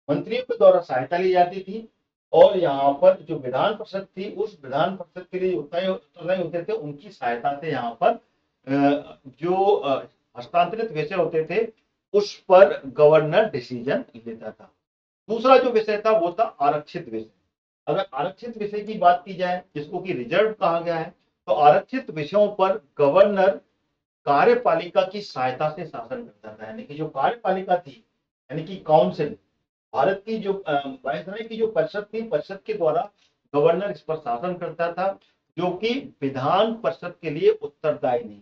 मंत्रियों के द्वारा सहायता ली जाती थी। और यहाँ पर जो विधान परिषद थी, उस विधान परिषद के लिए उत्तरदायी होते थे, उनकी सहायता से यहाँ पर जो हस्तांतरित विषय होते थे उस पर गवर्नर डिसीजन लेता था। दूसरा जो विषय था वो था आरक्षित विषय। अगर आरक्षित विषय की बात की जाए, जिसको कि रिजर्व कहा गया है, तो आरक्षित विषयों पर गवर्नर कार्यपालिका की सहायता से शासन करता था। यानी कि जो कार्यपालिका थी, यानी कि काउंसिल, भारत की जो वायसराय की जो परिषद थी, परिषद के द्वारा गवर्नर इस पर शासन करता था, जो कि विधान परिषद के लिए उत्तरदायी नहीं,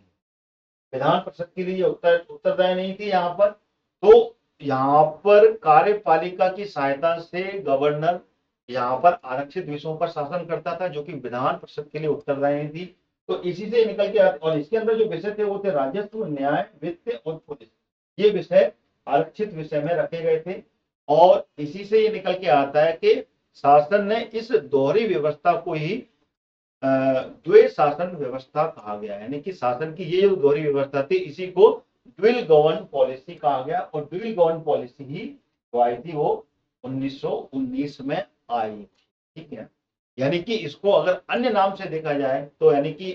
विधान परिषद के लिए उत्तरदायी नहीं थी यहाँ पर। तो यहाँ पर कार्यपालिका की सहायता से गवर्नर यहाँ पर आरक्षित विषयों पर शासन करता था, जो कि विधान परिषद के लिए उत्तरदायी नहीं थी। तो इसी से निकल के और इसके अंदर जो विषय थे वो थे राजस्व, न्याय, वित्त और पुलिस। ये विषय आरक्षित विषय में रखे गए थे। और इसी से ये निकल के आता है कि शासन ने इस दोहरी व्यवस्था को ही द्वैध शासन व्यवस्था कहा गया। यानी कि शासन की ये जो दोहरी व्यवस्था थी, इसी को ड्यूल गवर्न पॉलिसी कहा गया। और ड्यूल गवर्न पॉलिसी ही जो आई थी वो 1919 में आई थी। ठीक है, यानी कि इसको अगर अन्य नाम से देखा जाए तो यानी कि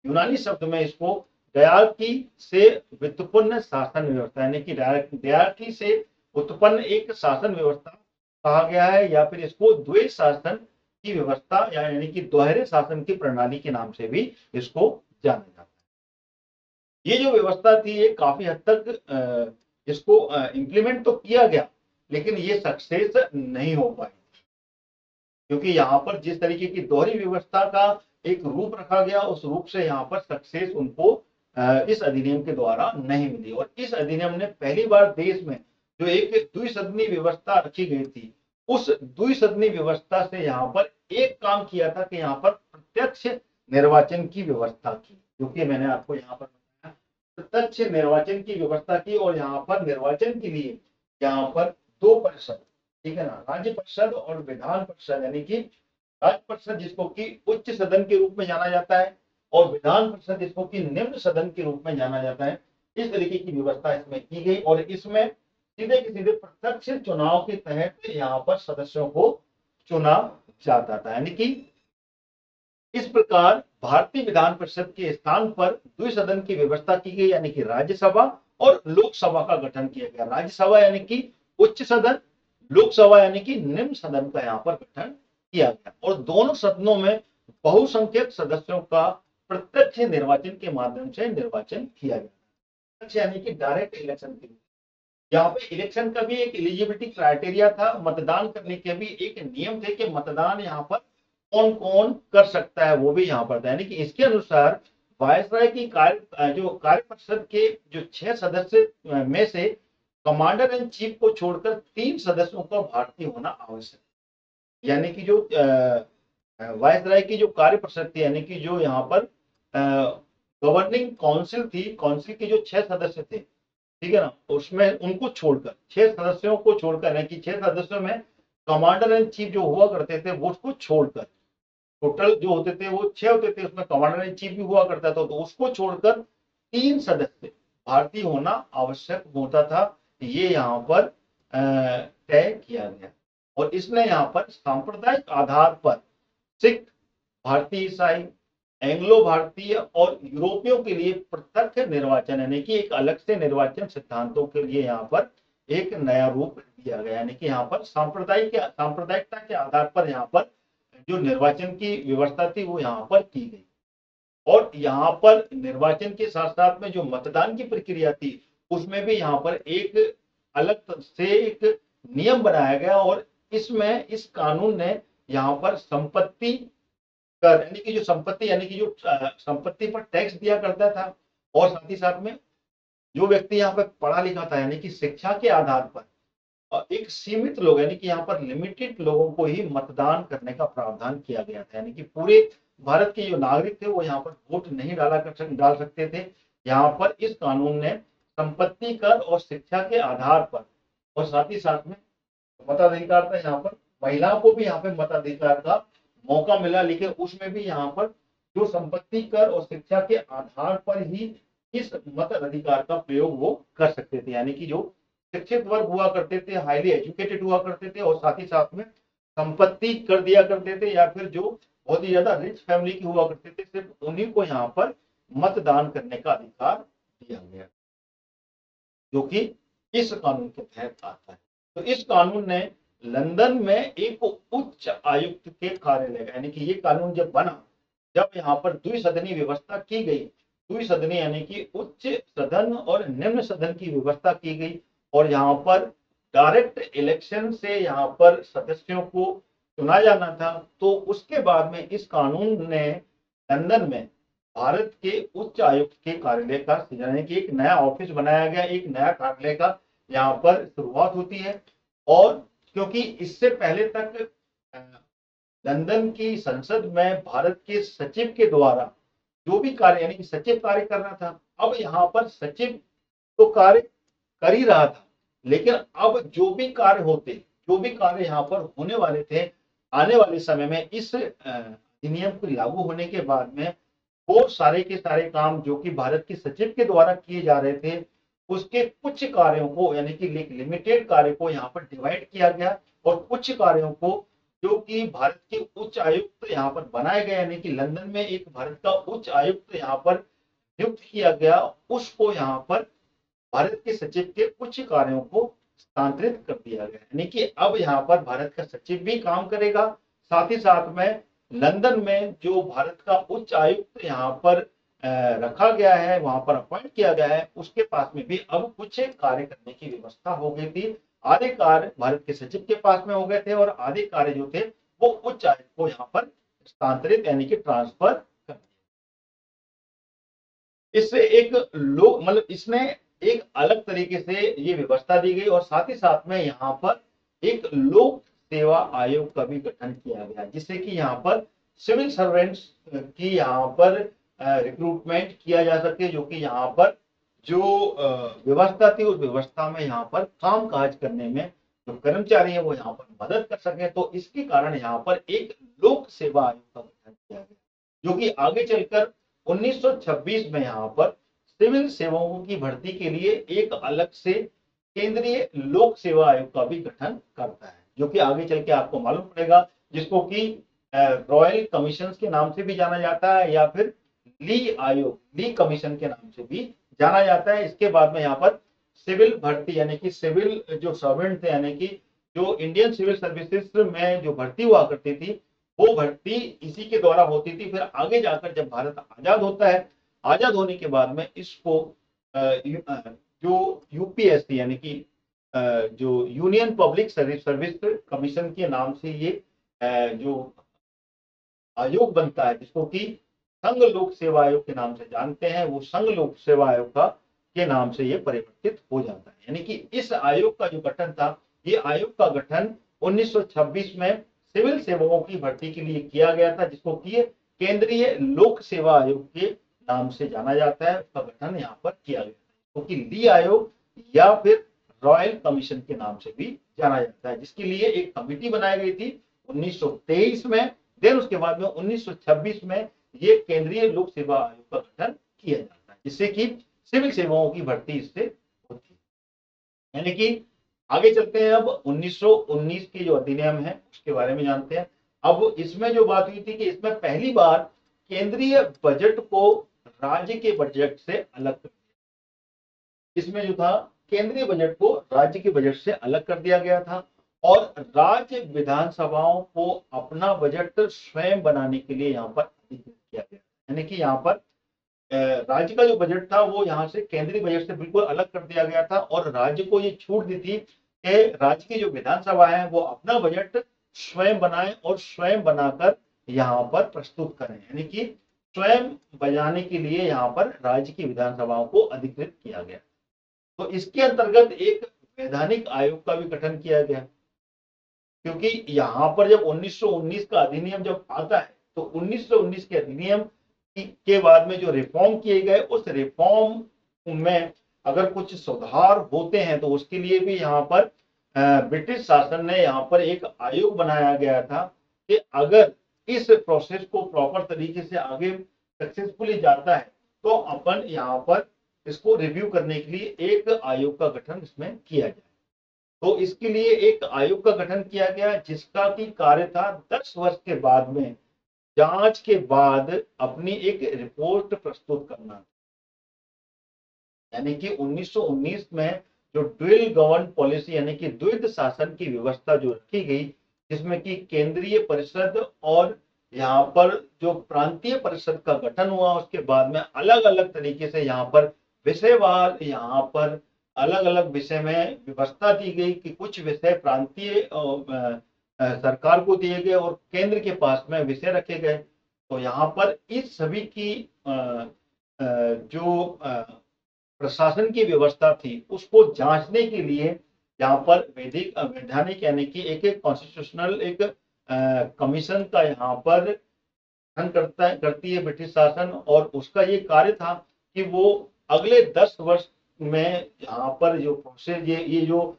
यूनानी शब्द में इसको डायरकी से व्युत्पन्न शासन व्यवस्था, यानी कि डायरकी से उत्पन्न एक शासन व्यवस्था कहा गया है, या फिर इसको द्वैध शासन की व्यवस्था यानी कि दोहरे शासन की प्रणाली के नाम से भी इसको जाना जाता है। ये जो व्यवस्था थी ये काफी हद तक इसको इंप्लीमेंट तो किया गया, लेकिन ये सक्सेस नहीं हो पाई, क्योंकि यहाँ पर जिस तरीके की दोहरी व्यवस्था का एक रूप रखा गया, उस रूप से यहाँ पर सक्सेस उनको इस अधिनियम के द्वारा नहीं मिली। और इस अधिनियम ने पहली बार देश में जो एक द्विसदनी व्यवस्था रखी गई थी, उस द्विसदनी व्यवस्था से यहाँ पर एक काम किया था कि यहाँ पर प्रत्यक्ष निर्वाचन की व्यवस्था की, जो कि मैंने आपको यहाँ पर बताया, प्रत्यक्ष निर्वाचन की व्यवस्था की। और यहाँ पर निर्वाचन के लिए यहाँ पर दो परिषद, ठीक है ना, राज्य परिषद और विधान परिषद, यानी कि राज्य परिषद जिसको कि उच्च सदन के रूप में जाना जाता है, और विधान परिषद जिसको कि निम्न सदन के रूप में जाना जाता है, इस तरीके की व्यवस्था इसमें की गई। और इसमें सीधे के सीधे प्रत्यक्ष चुनाव के तहत यहाँ पर सदस्यों को चुना जाता था। यानी कि इस प्रकार भारतीय विधान परिषद के स्थान पर द्विसदन की व्यवस्था की गई, यानी कि राज्यसभा और लोकसभा का गठन किया गया। राज्यसभा यानी कि उच्च सदन, लोकसभा यानी कि निम्न सदन का यहाँ पर गठन किया गया। और दोनों सदनों में बहुसंख्यक सदस्यों का प्रत्यक्ष निर्वाचन के माध्यम से निर्वाचन किया गया, यानी कि डायरेक्ट इलेक्शन के। यहाँ पे इलेक्शन का भी एक एलिजिबिलिटी क्राइटेरिया था, मतदान करने के भी एक नियम थे कि मतदान यहाँ पर कौन कौन कर सकता है, वो भी यहाँ पर था। यानी कि इसके अनुसार वायसराय की जो कार्य परिषद के जो 6 सदस्य में से कमांडर इन चीफ को छोड़कर 3 सदस्यों का भारतीय होना आवश्यक। यानी कि जो वायसराय की जो कार्य परिषद थी, यानी कि जो यहाँ पर गवर्निंग काउंसिल थी, काउंसिल के जो 6 सदस्य थे, ठीक है ना, उसमें उनको छोड़कर 6 सदस्यों को छोड़कर, यानी कि 6 सदस्यों में कमांडर इन चीफ जो हुआ करते थे वो उसको छोड़कर, टोटल जो होते थे वो 6 होते थे, उसमें कमांडर इन चीफ भी हुआ करता था, तो उसको छोड़कर 3 सदस्य भारतीय होना आवश्यक होता था। ये यहाँ पर तय किया गया। और इसने यहाँ पर सांप्रदायिक आधार पर सिख, भारतीय ईसाई, एंग्लो भारतीय और यूरोपियों के लिए पृथक निर्वाचन, यानी कि एक अलग से निर्वाचन सिद्धांतों के लिए यहाँ पर एक नया रूप दिया गया। यानी कि यहाँ पर सांप्रदायिकता के आधार पर यहाँ पर जो निर्वाचन की व्यवस्था थी वो यहाँ पर की गई। और यहाँ पर निर्वाचन के साथ साथ में जो मतदान की प्रक्रिया थी उसमें भी यहाँ पर एक अलग से एक नियम बनाया गया। और इसमें इस कानून ने यहाँ पर संपत्ति कर, यानी कि जो संपत्ति, यानी कि जो संपत्ति पर टैक्स दिया करता था, और साथ ही साथ में जो व्यक्ति यहाँ पर पढ़ा लिखा था, यानी कि शिक्षा के आधार पर एक सीमित लोग, यानी कि यहाँ पर लिमिटेड लोगों को ही मतदान करने का प्रावधान किया गया था। यानी कि पूरे भारत के जो नागरिक थे वो यहाँ पर वोट नहीं डाल सकते थे। यहाँ पर इस कानून ने संपत्ति कर और शिक्षा के आधार पर, और साथ ही साथ में मताधिकार था, यहाँ पर महिलाओं को भी यहाँ पे मताधिकार का मौका मिला, लेकिन उसमें भी यहाँ पर जो संपत्ति कर और शिक्षा के आधार पर ही इस मताधिकार का प्रयोग वो कर सकते थे। यानी कि जो शिक्षित वर्ग हुआ करते थे, हाईली एजुकेटेड हुआ करते थे और साथ ही साथ में संपत्ति कर दिया करते थे, या फिर जो बहुत ही ज्यादा रिच फैमिली की हुआ करते थे, सिर्फ उन्हीं को यहाँ पर मतदान करने का अधिकार दिया गया, जो कि इस कानून के तहत आता है। तो इस कानून ने लंदन में एक उच्च आयुक्त के कार्यालय, यानी कि ये कानून जब बना, जब यहाँ पर द्विसदनी व्यवस्था की गई, द्विसदनी यानी कि उच्च सदन और निम्न सदन की व्यवस्था की गई, और यहाँ पर डायरेक्ट इलेक्शन से यहाँ पर सदस्यों को चुना जाना था। तो उसके बाद में इस कानून ने लंदन में भारत के उच्च आयुक्त के कार्यालय का यानी कि एक नया ऑफिस बनाया गया, एक नया कार्यालय का यहाँ पर शुरुआत होती है। और क्योंकि इससे पहले तक लंदन की संसद में भारत के सचिव के द्वारा जो भी कार्य, यानी कि सचिव कार्य कर रहा था, अब यहाँ पर सचिव तो कार्य कर ही रहा था, लेकिन अब जो भी कार्य होते, जो भी कार्य यहाँ पर होने वाले थे आने वाले समय में, इस अधिनियम को लागू होने के बाद में वो सारे के सारे काम जो कि भारत के सचिव के द्वारा किए जा रहे थे, उसके कुछ कार्यों को, यानी कि लिमिटेड कार्य को यहाँ पर डिवाइड किया गया, और कुछ कार्यों को जो कि भारत के उच्च आयुक्त यहाँ पर बनाए गए, यानी कि लंदन में एक भारत का उच्च आयुक्त यहाँ पर नियुक्त किया गया, उसको यहाँ पर भारत के सचिव के कुछ कार्यों को स्थानांतरित कर दिया गया। यानी कि अब यहाँ पर भारत का सचिव भी काम करेगा, साथ ही साथ में लंदन में जो भारत का उच्च आयुक्त यहाँ पर रखा गया है, वहां पर अपॉइंट किया गया है, उसके पास में भी अब कुछ कार्य करने की व्यवस्था हो गई थी। आधे कार्य भारत के सचिव के पास में हो गए थे, और आधे कार्य जो थे वो उच्च आयुक्त को यहाँ पर स्थानांतरित यानी कि ट्रांसफर कर दिया। इससे एक लोग मतलब इसमें एक अलग तरीके से ये व्यवस्था दी गई, और साथ ही साथ में यहाँ पर एक लोक सेवा आयोग का भी गठन किया गया, जिससे कि यहाँ पर सिविल सर्वेंट्स की यहाँ पर रिक्रूटमेंट किया जा सके, जो कि यहाँ पर जो व्यवस्था थी उस व्यवस्था में यहाँ पर काम काज करने में जो कर्मचारी है वो यहाँ पर मदद कर सके। तो इसके कारण यहाँ पर एक लोक सेवा आयोग का गठन किया गया, जो कि आगे चलकर 1926 में यहाँ पर सिविल सेवाओं की भर्ती के लिए एक अलग से केंद्रीय लोक सेवा आयोग का भी गठन करता है, जो कि आगे चल के आपको मालूम पड़ेगा, जिसको कि रॉयल कमीशन के नाम से भी जाना जाता है, या फिर ली आयोग, ली कमीशन के नाम से भी जाना जाता है। इसके बाद में यहाँ पर सिविल भर्ती, यानी कि सिविल जो सर्वेंट थे, यानी कि जो इंडियन सिविल सर्विसेज में जो भर्ती हुआ करती थी, वो भर्ती इसी के द्वारा होती थी। फिर आगे जाकर जब भारत आजाद होता है, आजाद होने के बाद में इसको जो यूपीएससी यानी कि जो यूनियन पब्लिक सर्विस कमीशन के नाम से ये जो आयोग बनता है, जिसको कि संघ लोक सेवा आयोग के नाम से जानते हैं, वो संघ लोक सेवा आयोग का के नाम से ये परिवर्तित हो जाता है। यानी कि इस आयोग का जो गठन था, ये आयोग का गठन 1926 में सिविल सेवाओं की भर्ती के लिए किया गया था, जिसको कि केंद्रीय लोक सेवा आयोग के नाम से जाना जाता है। उसका गठन यहाँ पर किया गया था, क्योंकि ली आयोग या फिर रॉयल कमीशन के नाम से भी जाना जाता है, जिसके लिए एक कमिटी बनाई गई थी 1923 में। देन उसके बाद में 1926 में ये केंद्रीय लोक सेवा आयोग का गठन किया जाता है, जिससे कि सिविल सेवाओं की भर्ती इससे होती है। यानी कि आगे चलते हैं, अब 1919 के जो अधिनियम है उसके बारे में जानते हैं। अब इसमें जो बात हुई थी कि इसमें पहली बार केंद्रीय बजट को राज्य के बजट से अलग कर दिया। इसमें जो था केंद्रीय बजट को राज्य के बजट से अलग कर दिया गया था, और राज्य विधानसभाओं को अपना बजट स्वयं बनाने के लिए यहाँ पर अधिकृत किया गया। यानी कि यहाँ पर राज्य का जो बजट था वो यहाँ से केंद्रीय बजट से बिल्कुल अलग कर दिया गया था, और राज्य को ये छूट दी थी कि राज्य की जो विधानसभा है वो अपना बजट स्वयं बनाए और स्वयं बनाकर यहाँ पर प्रस्तुत करें। यानी कि स्वयं बनाने के लिए यहाँ पर राज्य की विधानसभाओं को अधिकृत किया गया। तो इसके अंतर्गत एक वैधानिक आयोग का भी गठन किया गया, क्योंकि यहाँ पर जब 1919 का अधिनियम जब आता है, तो 1919 के अधिनियम के बाद में जो रिफॉर्म किए गए, उस रिफॉर्म में अगर कुछ सुधार होते हैं तो उसके लिए भी यहाँ पर ब्रिटिश शासन ने यहाँ पर एक आयोग बनाया गया था कि अगर इस प्रोसेस को प्रॉपर तरीके से आगे सक्सेसफुली जाता है तो अपन यहाँ पर इसको रिव्यू करने के लिए एक आयोग का गठन इसमें किया जाए। तो इसके लिए एक आयोग का गठन किया गया जिसका की कार्य था 10 वर्ष के बाद में जांच के बाद अपनी एक रिपोर्ट प्रस्तुत करना। यानी कि 1919 में जो ड्यूल गवर्न पॉलिसी यानी कि द्वैध शासन की व्यवस्था जो रखी गई, जिसमें कि केंद्रीय परिषद और यहाँ पर जो प्रांतीय परिषद का गठन हुआ, उसके बाद में अलग अलग तरीके से यहाँ पर विषयवार यहाँ पर अलग अलग विषय में व्यवस्था दी गई कि कुछ विषय प्रांतीय सरकार को दिए गए और केंद्र के पास में विषय रखे गए। तो यहाँ पर इस सभी की जो प्रशासन की व्यवस्था थी उसको जांचने के लिए यहाँ पर वैदिक वैधानिक यानी कि एक कॉन्स्टिट्यूशनल एक कमीशन का यहाँ पर गठन करती है ब्रिटिश शासन। और उसका ये कार्य था कि वो अगले 10 वर्ष में यहाँ पर जो प्रोसेस ये जो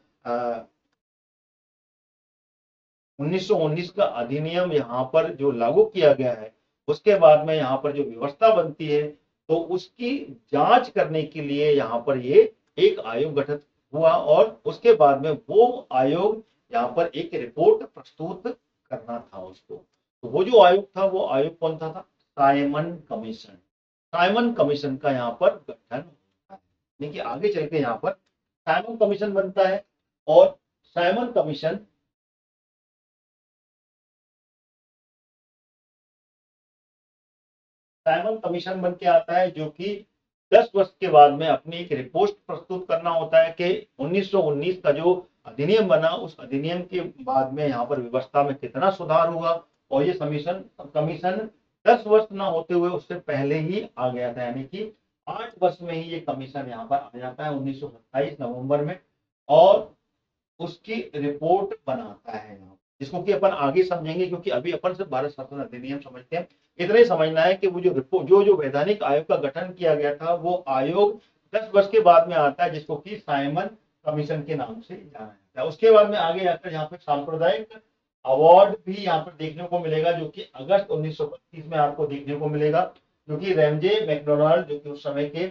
1919 का अधिनियम यहाँ पर जो लागू किया गया है, उसके बाद में यहाँ पर जो व्यवस्था बनती है तो उसकी जांच करने के लिए यहाँ पर ये एक आयोग गठित हुआ और उसके बाद में वो आयोग यहाँ पर एक रिपोर्ट प्रस्तुत करना था उसको। तो वो जो आयोग था वो आयोग कौन था? Simon commission. साइमन कमीशन का यहाँ पर गठन होता है। देखिए आगे चल के यहाँ पर साइमन कमीशन बनता है और साइमन कमीशन बन के आता है जो कि 10 वर्ष के बाद में अपनी एक रिपोर्ट प्रस्तुत करना होता है कि 1919 का जो अधिनियम बना उस अधिनियम के बाद में यहाँ पर व्यवस्था में कितना सुधार हुआ। और ये कमीशन 10 वर्ष ना होते हुए उससे पहले ही आ गया था, यानी कि 8 वर्ष में ही ये कमीशन यहाँ पर आ जाता है 1927 नवंबर में और उसकी रिपोर्ट बनाता है यहाँ, जिसको कि अपन आगे समझेंगे क्योंकि अभी अपन सिर्फ भारत शासन अधिनियम समझते हैं। इतना ही समझना है कि वो जो रिपोर्ट जो वैधानिक आयोग का गठन किया गया था वो आयोग 10 वर्ष के बाद में आता है जिसको कि साइमन कमीशन के नाम से जाना जाता है। उसके बाद में आगे जाकर यहाँ पे सांप्रदायिक अवार्ड भी यहाँ पर देखने को मिलेगा जो कि अगस्त 1932 में आपको देखने को मिलेगा, जो कि रैमजे मैकडोनाल्ड जो कि उस समय के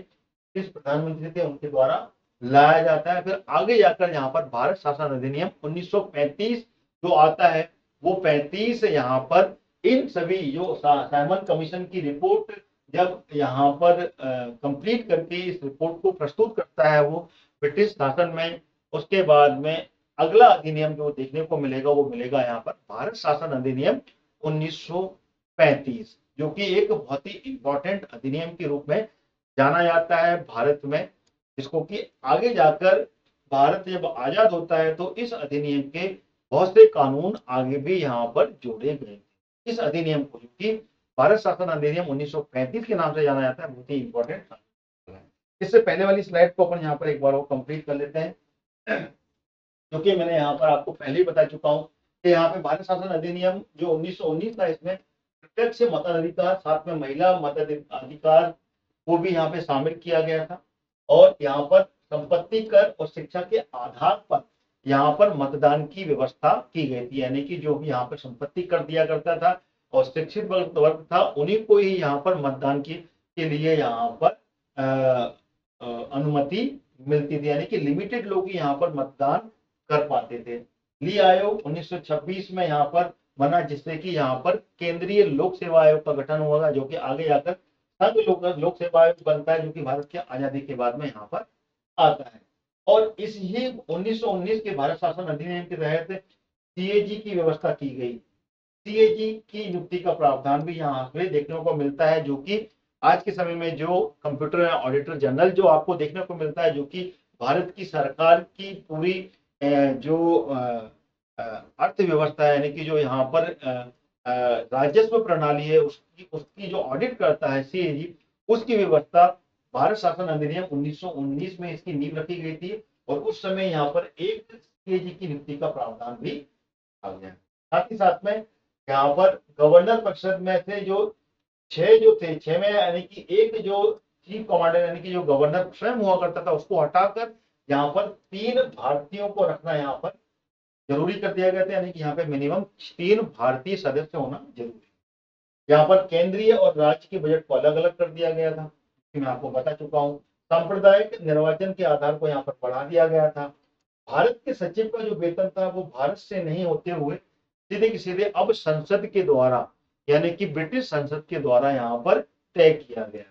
प्रधानमंत्री थे उनके द्वारा लाया जाता है। फिर आगे जाकर यहाँ पर भारत शासन अधिनियम 1935 जो आता है वो 35 यहाँ पर इन सभी जो साइमन कमीशन की रिपोर्ट जब यहाँ पर कंप्लीट करके इस रिपोर्ट को प्रस्तुत करता है वो ब्रिटिश शासन में, उसके बाद में अगला अधिनियम जो देखने को मिलेगा वो मिलेगा यहाँ पर भारत शासन अधिनियम 1935 जो कि एक बहुत ही इंपॉर्टेंट अधिनियम के रूप में जाना जाता है भारत में, जिसको कि आगे जाकर भारत जब आजाद होता है तो इस अधिनियम के बहुत से कानून आगे भी यहाँ पर जोड़े गए। इस अधिनियम को जो कि भारत शासन अधिनियम 1935 के नाम से जाना जाता है, बहुत ही इंपॉर्टेंट है। इससे पहले वाली स्लाइड को अपन यहाँ पर एक बार वो कंप्लीट कर लेते हैं, क्योंकि मैंने यहाँ पर आपको पहले ही बता चुका हूँ कि यहाँ पे भारत शासन अधिनियम जो 1919 था इसमें प्रत्यक्ष मताधिकार साथ में महिला मताधिकार को भी यहाँ पे शामिल किया गया था। और यहाँ पर संपत्ति कर और शिक्षा के आधार पर यहाँ पर मतदान की व्यवस्था की गई थी, यानी कि जो भी यहाँ पर संपत्ति कर दिया करता था और शिक्षित वर्ग था उन्हीं को ही यहाँ पर मतदान के लिए यहाँ पर अनुमति मिलती थी, यानी कि लिमिटेड लोग ही यहाँ पर मतदान कर पाते थे। ली आयोग 1926 में यहाँ पर बना जिससे कि यहाँ पर केंद्रीय लोक सेवा आयोग का गठन हुआ जो कि आगे जाकर संघ लोक सेवा आयोग बनता है जो कि भारत की आजादी के बाद में यहाँ पर आता है। और इस ही 1919 के भारत शासन अधिनियम के तहत सीएजी की व्यवस्था की गई। सीएजी की नियुक्ति का प्रावधान भी यहाँ पे देखने को मिलता है जो कि आज के समय में जो कंप्यूटर ऑडिटर जनरल जो आपको देखने को मिलता है जो कि भारत की सरकार की पूरी जो अर्थव्यवस्था है, यानी कि जो यहाँ पर राजस्व प्रणाली है उसकी जो ऑडिट करता है सीएजी, उसकी व्यवस्था भारत शासन अधिनियम 1919 में इसकी नींव रखी गई थी और उस समय यहाँ पर एक सीएजी की नियुक्ति का प्रावधान भी आ गया। साथ ही साथ में यहाँ पर गवर्नर परिषद में से जो 6 जो थे 6 में यानी कि एक जो चीफ कमांडर यानी कि जो गवर्नर स्वयं हुआ करता था उसको हटाकर यहाँ पर 3 भारतीयों को रखना यहाँ पर जरूरी कर दिया गया था, यानी कि यहाँ पे मिनिमम 3 भारतीय सदस्य होना जरूरी। यहाँ पर केंद्रीय और राज्य के बजट को अलग अलग कर दिया गया था, मैं आपको बता चुका हूँ। सांप्रदायिक निर्वाचन के आधार को यहाँ पर बढ़ा दिया गया था। भारत के सचिव का जो वेतन था वो भारत से नहीं होते हुए सीधे के सीधे अब संसद के द्वारा, यानी कि ब्रिटिश संसद के द्वारा यहाँ पर तय किया गया।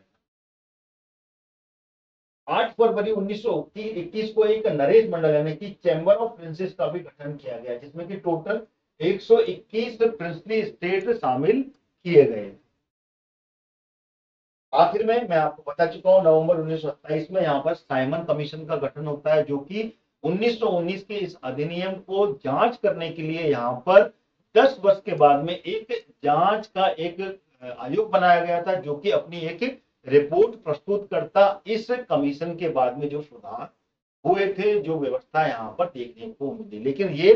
8 फरवरी 1921 को एक नरेश मंडल यानी कि चैम्बर ऑफ प्रिंसेस का भी गठन किया गया, जिसमें कि टोटल 121 प्रिंसली स्टेट शामिल किए गए। आखिर में मैं आपको बता चुका हूं, नवंबर 1927 में यहाँ पर साइमन कमीशन का गठन होता है, जो कि 1919 के इस अधिनियम को जांच करने के लिए यहाँ पर 10 वर्ष के बाद में एक जांच का एक आयोग बनाया गया था, जो कि अपनी एक रिपोर्ट प्रस्तुत करता इस कमीशन के बाद में जो सुधार हुए थे, जो व्यवस्था यहाँ पर देखने को मिली। लेकिन ये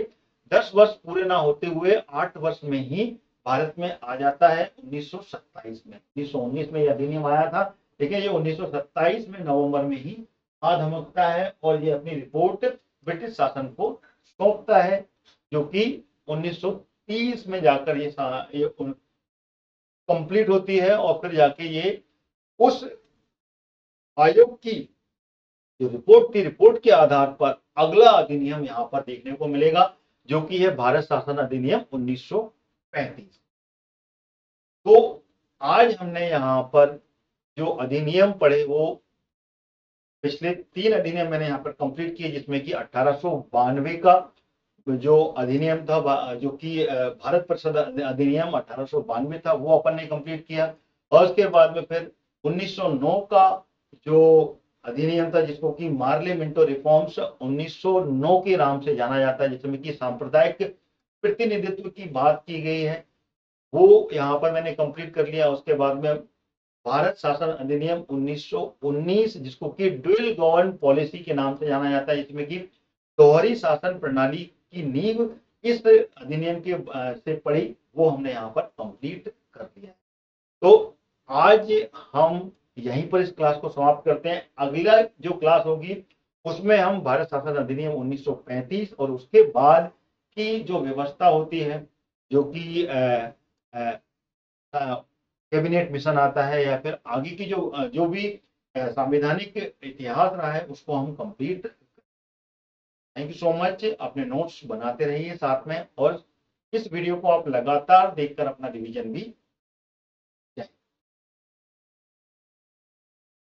10 वर्ष पूरे ना होते हुए 8 वर्ष में ही भारत में आ जाता है 1927 में। 1919 में यह अधिनियम आया था, लेकिन ये 1927 में नवंबर में ही आ धमकता है और ये अपनी रिपोर्ट ब्रिटिश शासन को सौंपता है, जो कि 1930 में जाकर ये कंप्लीट होती है और फिर जाके ये उस आयोग की जो रिपोर्ट थी, रिपोर्ट के आधार पर अगला अधिनियम यहाँ पर देखने को मिलेगा, जो कि है भारत शासन अधिनियम 1935। तो आज हमने यहाँ पर जो अधिनियम पढ़े वो पिछले 3 अधिनियम मैंने यहाँ पर कंप्लीट किए, जिसमें कि 1892 का जो अधिनियम था, जो कि भारत परिषद अधिनियम 1892 था, वो अपन ने कंप्लीट किया। और उसके बाद में फिर 1909 का जो अधिनियम था, जिसको कि मार्ले मिंटो रिफॉर्म्स 1909 के नाम से जाना जाता है, जिसमें कि सांप्रदायिक प्रतिनिधित्व की बात की गई है, वो यहाँ पर मैंने कंप्लीट कर लिया। उसके बाद में भारत शासन अधिनियम 1919, जिसको कि ड्यूल गवर्न पॉलिसी के नाम से जाना जाता है, जिसमें कि दोहरी शासन प्रणाली की नींव इस अधिनियम के से पड़ी, वो हमने यहाँ पर कंप्लीट कर दिया है। तो आज हम यहीं पर इस क्लास को समाप्त करते हैं। अगला जो क्लास होगी उसमें हम भारत शासन अधिनियम 1935 और उसके बाद की जो व्यवस्था होती है, जो कि कैबिनेट मिशन आता है, या फिर आगे की जो भी संवैधानिक इतिहास रहा है, उसको हम complete. Thank you so much. अपने नोट्स बनाते रहिए साथ में, और इस वीडियो को आप लगातार देखकर अपना रिवीजन भी